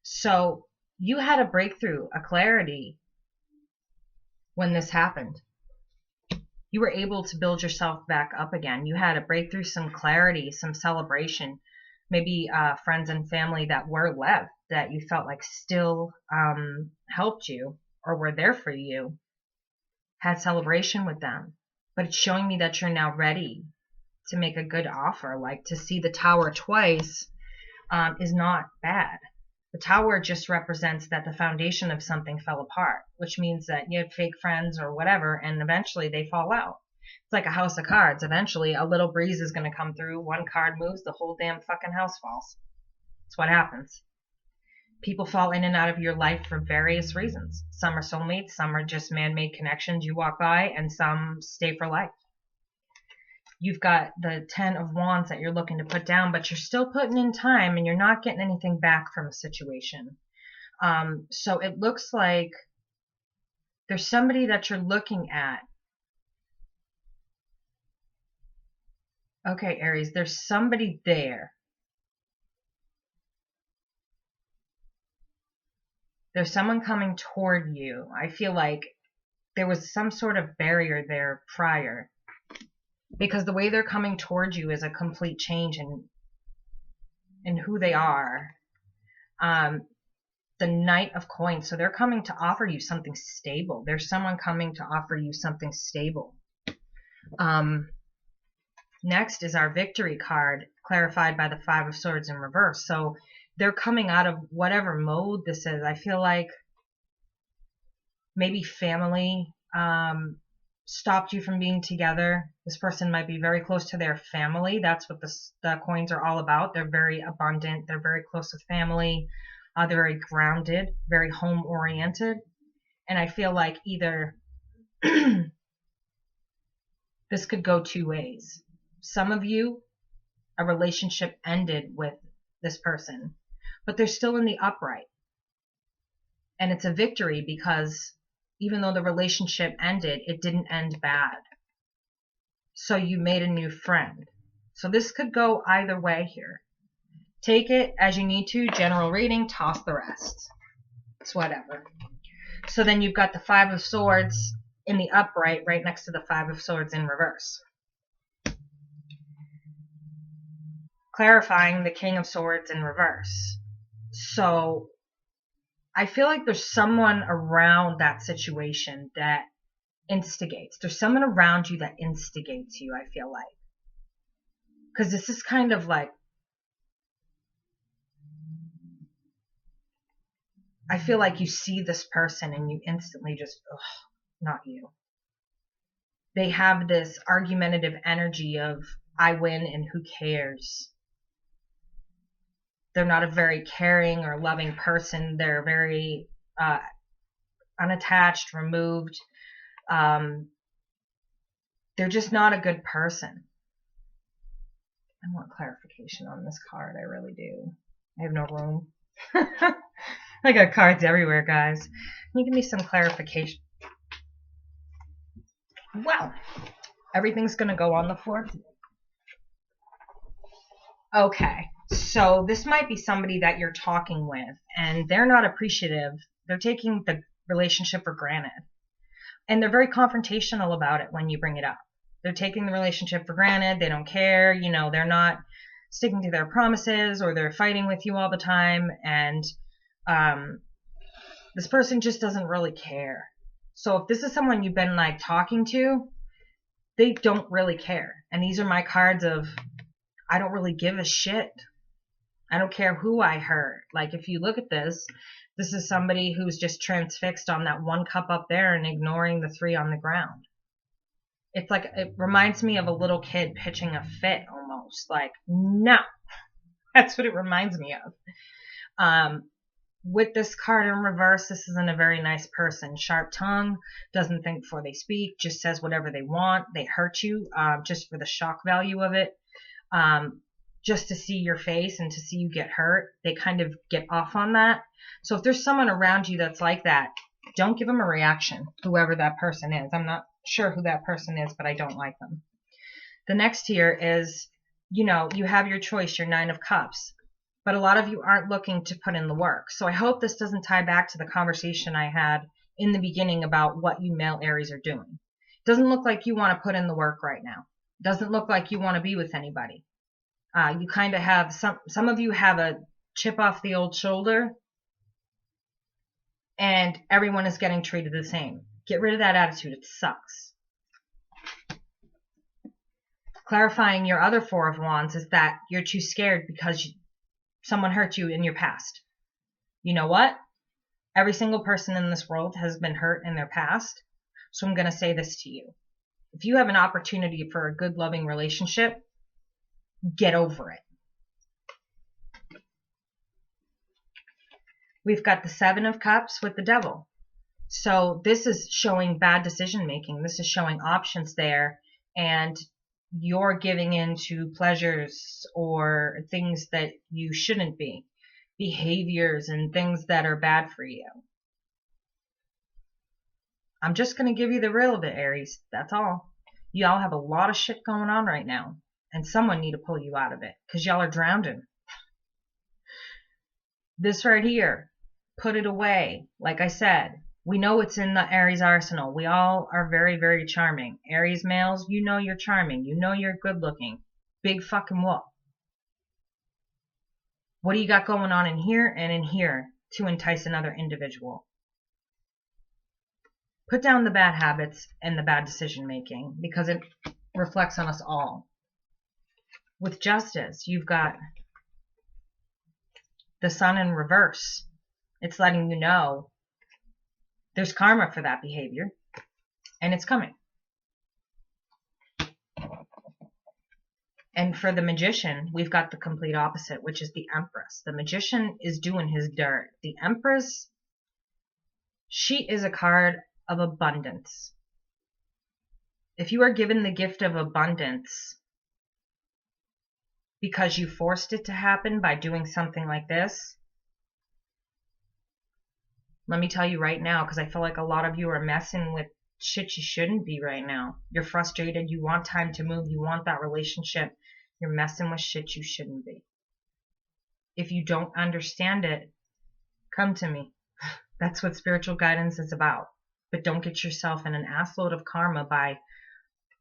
So you had a breakthrough, a clarity when this happened. You were able to build yourself back up again. You had a breakthrough, some clarity, some celebration. Maybe friends and family that were left that you felt like still helped you or were there for you, had celebration with them. But it's showing me that you're now ready to make a good offer. Like, to see the Tower twice is not bad. The Tower just represents that the foundation of something fell apart, which means that you had fake friends or whatever, and eventually they fall out. It's like a house of cards. Eventually, a little breeze is going to come through. One card moves, the whole damn fucking house falls. That's what happens. People fall in and out of your life for various reasons. Some are soulmates, some are just man-made connections you walk by, and some stay for life. You've got the Ten of Wands that you're looking to put down, but you're still putting in time and you're not getting anything back from a situation. So it looks like there's somebody that you're looking at. Okay, Aries, there's somebody there. There's someone coming toward you. I feel like there was some sort of barrier there prior, because the way they're coming toward you is a complete change in who they are. The Knight of Coins. So they're coming to offer you something stable. There's someone coming to offer you something stable. Next is our Victory card, clarified by the Five of Swords in reverse. So they're coming out of whatever mode this is. I feel like maybe family stopped you from being together. This person might be very close to their family. That's what the coins are all about. They're very abundant. They're very close to family. They're very grounded, very home-oriented. And I feel like either this could go two ways. Some of you, a relationship ended with this person, but they're still in the upright. And it's a victory because even though the relationship ended, it didn't end bad. So you made a new friend. So this could go either way here. Take it as you need to. General reading, toss the rest. It's whatever. So then you've got the Five of Swords in the upright right next to the Five of Swords in reverse. Clarifying the King of Swords in reverse. So I feel like there's someone around that situation that instigates. There's someone around you that instigates you, I feel like. Because this is kind of like, I feel like you see this person and you instantly just, ugh, not you. They have this argumentative energy of, I win and who cares. They're not a very caring or loving person. They're very unattached, removed. They're just not a good person. I want clarification on this card. I really do. I have no room. I got cards everywhere, guys. Can you give me some clarification? Well, everything's going to go on the floor. Okay, so this might be somebody that you're talking with, and they're not appreciative. They're taking the relationship for granted. And they're very confrontational about it when you bring it up. They're taking the relationship for granted. They don't care. You know, they're not sticking to their promises, or they're fighting with you all the time. And this person just doesn't really care. So if this is someone you've been like talking to, they don't really care. And these are my cards of, I don't really give a shit. I don't care who I hurt. Like, if you look at this, this is somebody who's just transfixed on that one cup up there and ignoring the three on the ground. It's like, it reminds me of a little kid pitching a fit almost. Like, no. That's what it reminds me of. With this card in reverse, this isn't a very nice person. Sharp tongue, doesn't think before they speak, just says whatever they want. They hurt you just for the shock value of it. Just to see your face and to see you get hurt. They kind of get off on that. So if there's someone around you that's like that, don't give them a reaction, whoever that person is. I'm not sure who that person is, but I don't like them. The next here is, you know, you have your choice, your Nine of Cups. But a lot of you aren't looking to put in the work. So I hope this doesn't tie back to the conversation I had in the beginning about what you male Aries are doing. It doesn't look like you want to put in the work right now. It doesn't look like you want to be with anybody. You kind of have, some of you have a chip off the old shoulder, and everyone is getting treated the same. Get rid of that attitude. It sucks. Clarifying your other Four of Wands is that you're too scared because someone hurt you in your past. You know what? Every single person in this world has been hurt in their past. So I'm going to say this to you. If you have an opportunity for a good, loving relationship, get over it. We've got the Seven of Cups with the Devil. So this is showing bad decision making. This is showing options there, and you're giving in to pleasures or things that you shouldn't be, behaviors and things that are bad for you. I'm just going to give you the real of it, Aries. That's all. Y'all have a lot of shit going on right now, and someone need to pull you out of it because y'all are drowning. This right here, put it away. Like I said, we know it's in the Aries arsenal. We all are very, very charming. Aries males, you know you're charming. You know you're good looking. Big fucking whoop. What do you got going on in here and in here to entice another individual? Put down the bad habits and the bad decision making because it reflects on us all. With Justice, you've got the Sun in reverse. It's letting you know there's karma for that behavior, and it's coming. And for the Magician, we've got the complete opposite, which is the Empress. The Magician is doing his dirt. The Empress, she is a card of abundance. If you are given the gift of abundance because you forced it to happen by doing something like this, let me tell you right now, because I feel like a lot of you are messing with shit you shouldn't be right now. You're frustrated. You want time to move. You want that relationship. You're messing with shit you shouldn't be. If you don't understand it, come to me. That's what spiritual guidance is about. But don't get yourself in an assload of karma by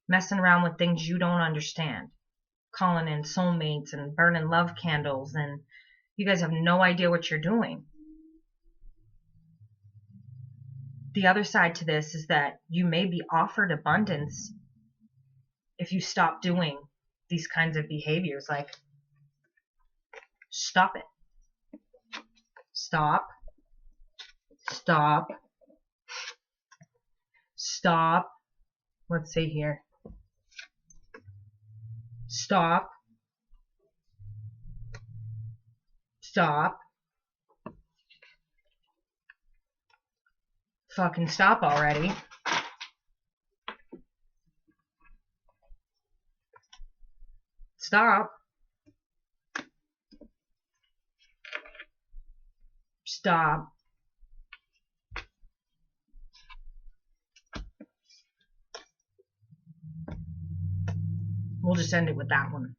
messing around with things you don't understand. Calling in soulmates and burning love candles, and you guys have no idea what you're doing. The other side to this is that you may be offered abundance if you stop doing these kinds of behaviors. Like, stop it. Stop. Stop. Stop. Let's see here. Stop. Stop. Fucking stop already. Stop. Stop. We'll just end it with that one.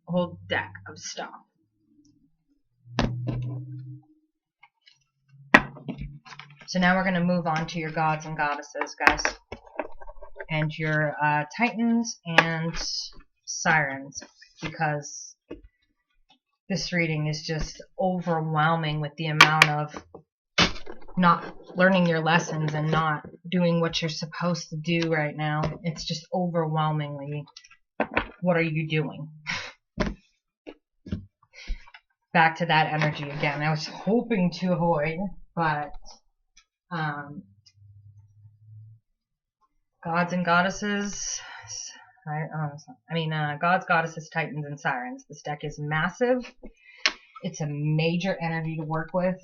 A whole deck of stop. So now we're going to move on to your gods and goddesses, guys. And your titans and sirens. Because this reading is just overwhelming with the amount of not learning your lessons and not doing what you're supposed to do right now. It's just overwhelmingly, what are you doing? Back to that energy again. I was hoping to avoid, but gods and goddesses, gods, goddesses, titans, and sirens. This deck is massive. It's a major energy to work with.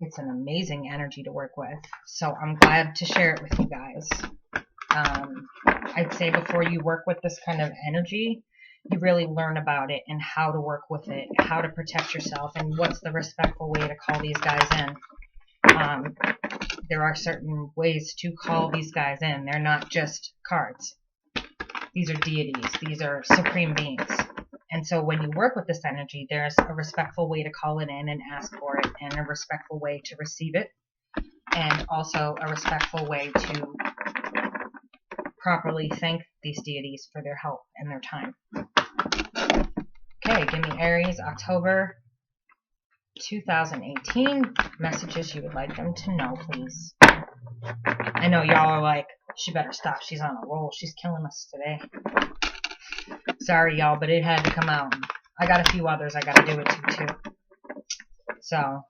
It's an amazing energy to work with. So I'm glad to share it with you guys. I'd say before you work with this kind of energy, you really learn about it and how to work with it, how to protect yourself, and what's the respectful way to call these guys in. There are certain ways to call these guys in. They're not just cards. These are deities. These are supreme beings. And so when you work with this energy, there's a respectful way to call it in and ask for it, and a respectful way to receive it, and also a respectful way to properly thank these deities for their help and their time. Okay, give me Aries, October 2018. Messages you would like them to know, please. I know y'all are like, she better stop. She's on a roll. She's killing us today. Sorry, y'all, but it had to come out. I got a few others I got to do it to, too. So,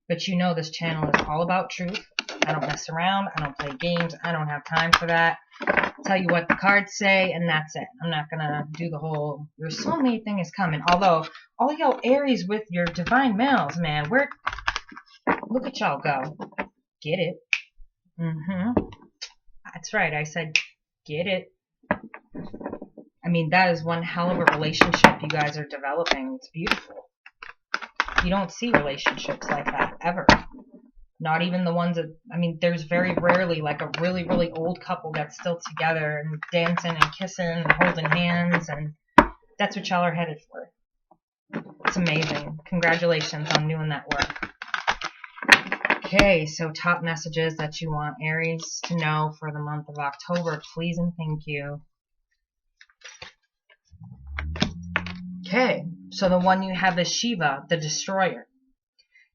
but you know this channel is all about truth. I don't mess around. I don't play games. I don't have time for that. Tell you what the cards say, and that's it. I'm not going to do the whole, your soulmate thing is coming. Although, all y'all Aries with your divine males, man, look at y'all go. Get it. That's right. I said, get it. I mean, that is one hell of a relationship you guys are developing. It's beautiful. You don't see relationships like that, ever. Not even the ones that, I mean, there's very rarely like a really, really old couple that's still together and dancing and kissing and holding hands, and that's what y'all are headed for. It's amazing. Congratulations on doing that work. Okay, so top messages that you want Aries to know for the month of October, please and thank you. Okay, so the one you have is Shiva, the Destroyer.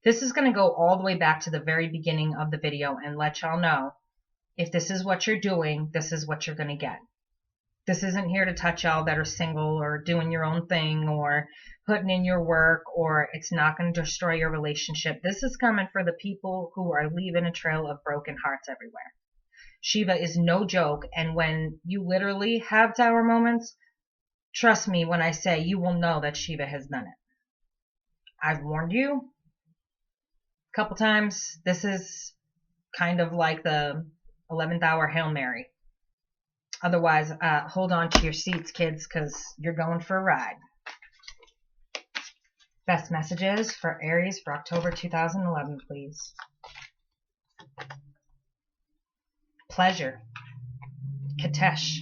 This is going to go all the way back to the very beginning of the video and let y'all know, if this is what you're doing, this is what you're going to get. This isn't here to touch y'all that are single or doing your own thing or putting in your work, or it's not going to destroy your relationship. This is coming for the people who are leaving a trail of broken hearts everywhere. Shiva is no joke, and when you literally have tower moments, trust me when I say you will know that Shiva has done it. I've warned you a couple times. This is kind of like the 11th hour Hail Mary. Otherwise, hold on to your seats, kids, because you're going for a ride. Best messages for Aries for October 2011, please. Pleasure. Katesh.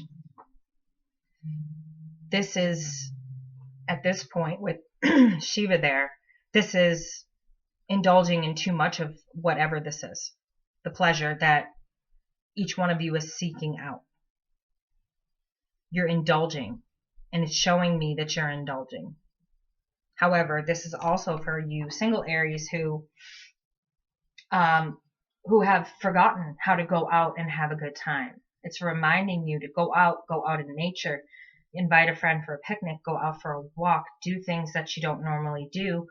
This is, at this point with Shiva there, this is indulging in too much of whatever this is, the pleasure that each one of you is seeking out. You're indulging, and it's showing me that you're indulging. However, this is also for you single Aries who have forgotten how to go out and have a good time. It's reminding you to go out in nature, invite a friend for a picnic, go out for a walk, do things that you don't normally do.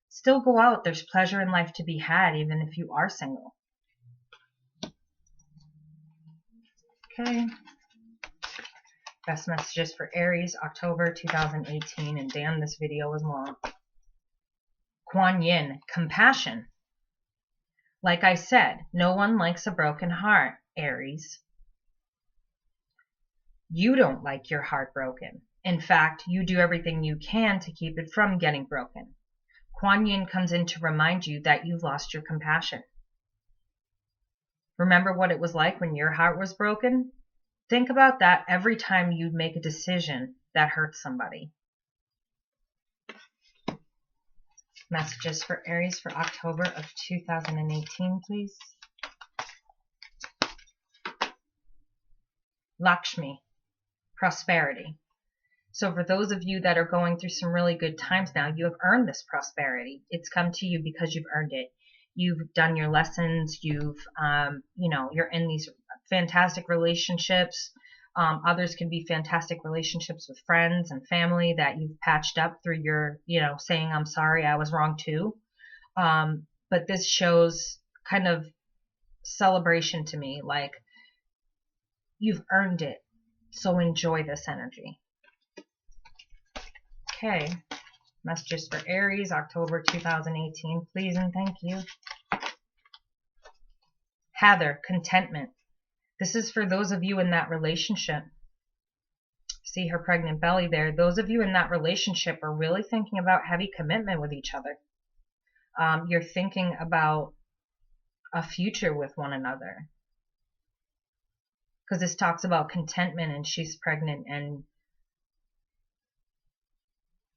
Still go out. There's pleasure in life to be had, even if you are single. Okay. Best messages for Aries, October 2018. And damn, this video was long. Kuan Yin, compassion. Like I said, no one likes a broken heart, Aries. You don't like your heart broken. In fact, you do everything you can to keep it from getting broken. Kuan Yin comes in to remind you that you've lost your compassion. Remember what it was like when your heart was broken? Think about that every time you make a decision that hurts somebody. Messages for Aries for October of 2018, please. Lakshmi, prosperity. So for those of you that are going through some really good times now, you have earned this prosperity. It's come to you because you've earned it. You've done your lessons. You've, you're in these fantastic relationships. Others can be fantastic relationships with friends and family that you've patched up through your, saying, I'm sorry, I was wrong too. But this shows kind of celebration to me, like you've earned it. So enjoy this energy. Okay, messages for Aries, October 2018, please and thank you. Heather, contentment. This is for those of you in that relationship. See her pregnant belly there. Those of you in that relationship are really thinking about heavy commitment with each other. You're thinking about a future with one another. Because this talks about contentment and she's pregnant and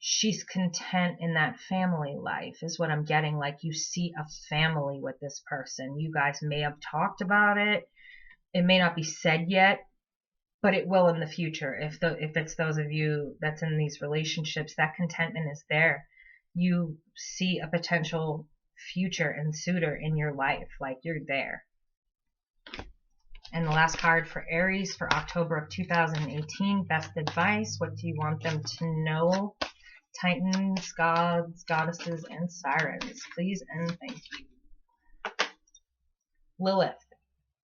she's content in that family life is what I'm getting. Like you see a family with this person. You guys may have talked about it. It may not be said yet, but it will in the future. If it's those of you that's in these relationships, that contentment is there. You see a potential future and suitor in your life, like you're there. And the last card for Aries for October of 2018, best advice. What do you want them to know? Titans, gods, goddesses, and sirens. Please and thank you. Lilith,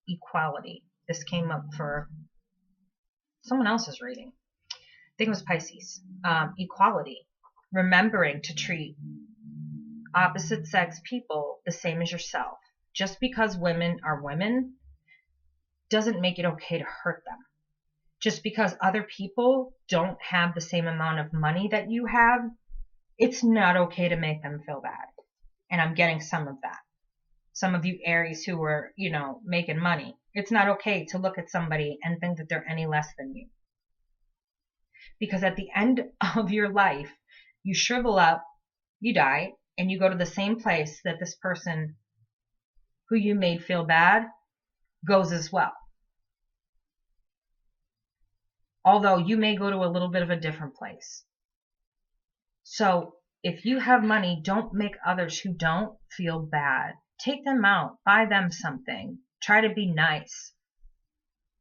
equality. This came up for someone else's reading. I think it was Pisces. Equality. Remembering to treat opposite sex people the same as yourself. Just because women are women doesn't make it okay to hurt them. Just because other people don't have the same amount of money that you have, it's not okay to make them feel bad. And I'm getting some of that. Some of you Aries who are, making money. It's not okay to look at somebody and think that they're any less than you. Because at the end of your life, you shrivel up, you die, and you go to the same place that this person who you made feel bad goes as well. Although you may go to a little bit of a different place. So if you have money, don't make others who don't feel bad. Take them out, buy them something, try to be nice.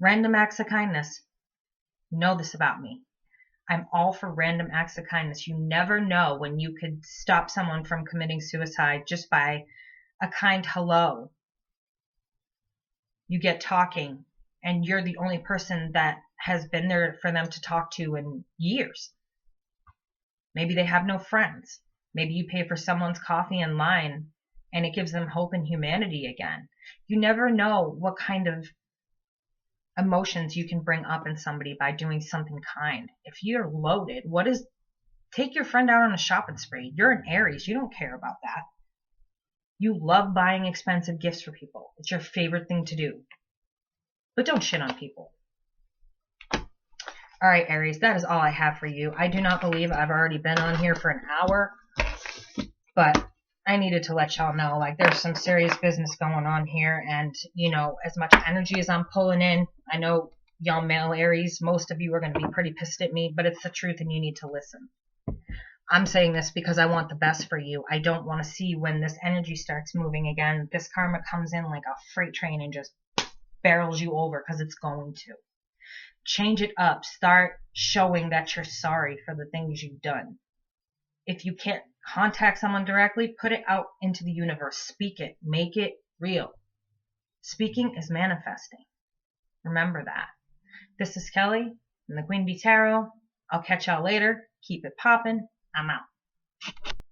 Random acts of kindness. You know this about me. I'm all for random acts of kindness. You never know when you could stop someone from committing suicide just by a kind hello. You get talking and you're the only person that has been there for them to talk to in years. Maybe they have no friends. Maybe you pay for someone's coffee in line and it gives them hope in humanity again. You never know what kind of emotions you can bring up in somebody by doing something kind. If you're loaded, take your friend out on a shopping spree. You're an Aries. You don't care about that. You love buying expensive gifts for people. It's your favorite thing to do. But don't shit on people. All right, Aries, that is all I have for you. I do not believe I've already been on here for an hour, but I needed to let y'all know, like, there's some serious business going on here, and, you know, as much energy as I'm pulling in, I know y'all male Aries, most of you are going to be pretty pissed at me, but it's the truth and you need to listen. I'm saying this because I want the best for you. I don't want to see when this energy starts moving again, this karma comes in like a freight train and just barrels you over, because it's going to. Change it up. Start showing that you're sorry for the things you've done. If you can't contact someone directly, put it out into the universe. Speak it. Make it real. Speaking is manifesting. Remember that. This is Kelly from the Queen Bee Tarot. I'll catch y'all later. Keep it poppin'. I'm out.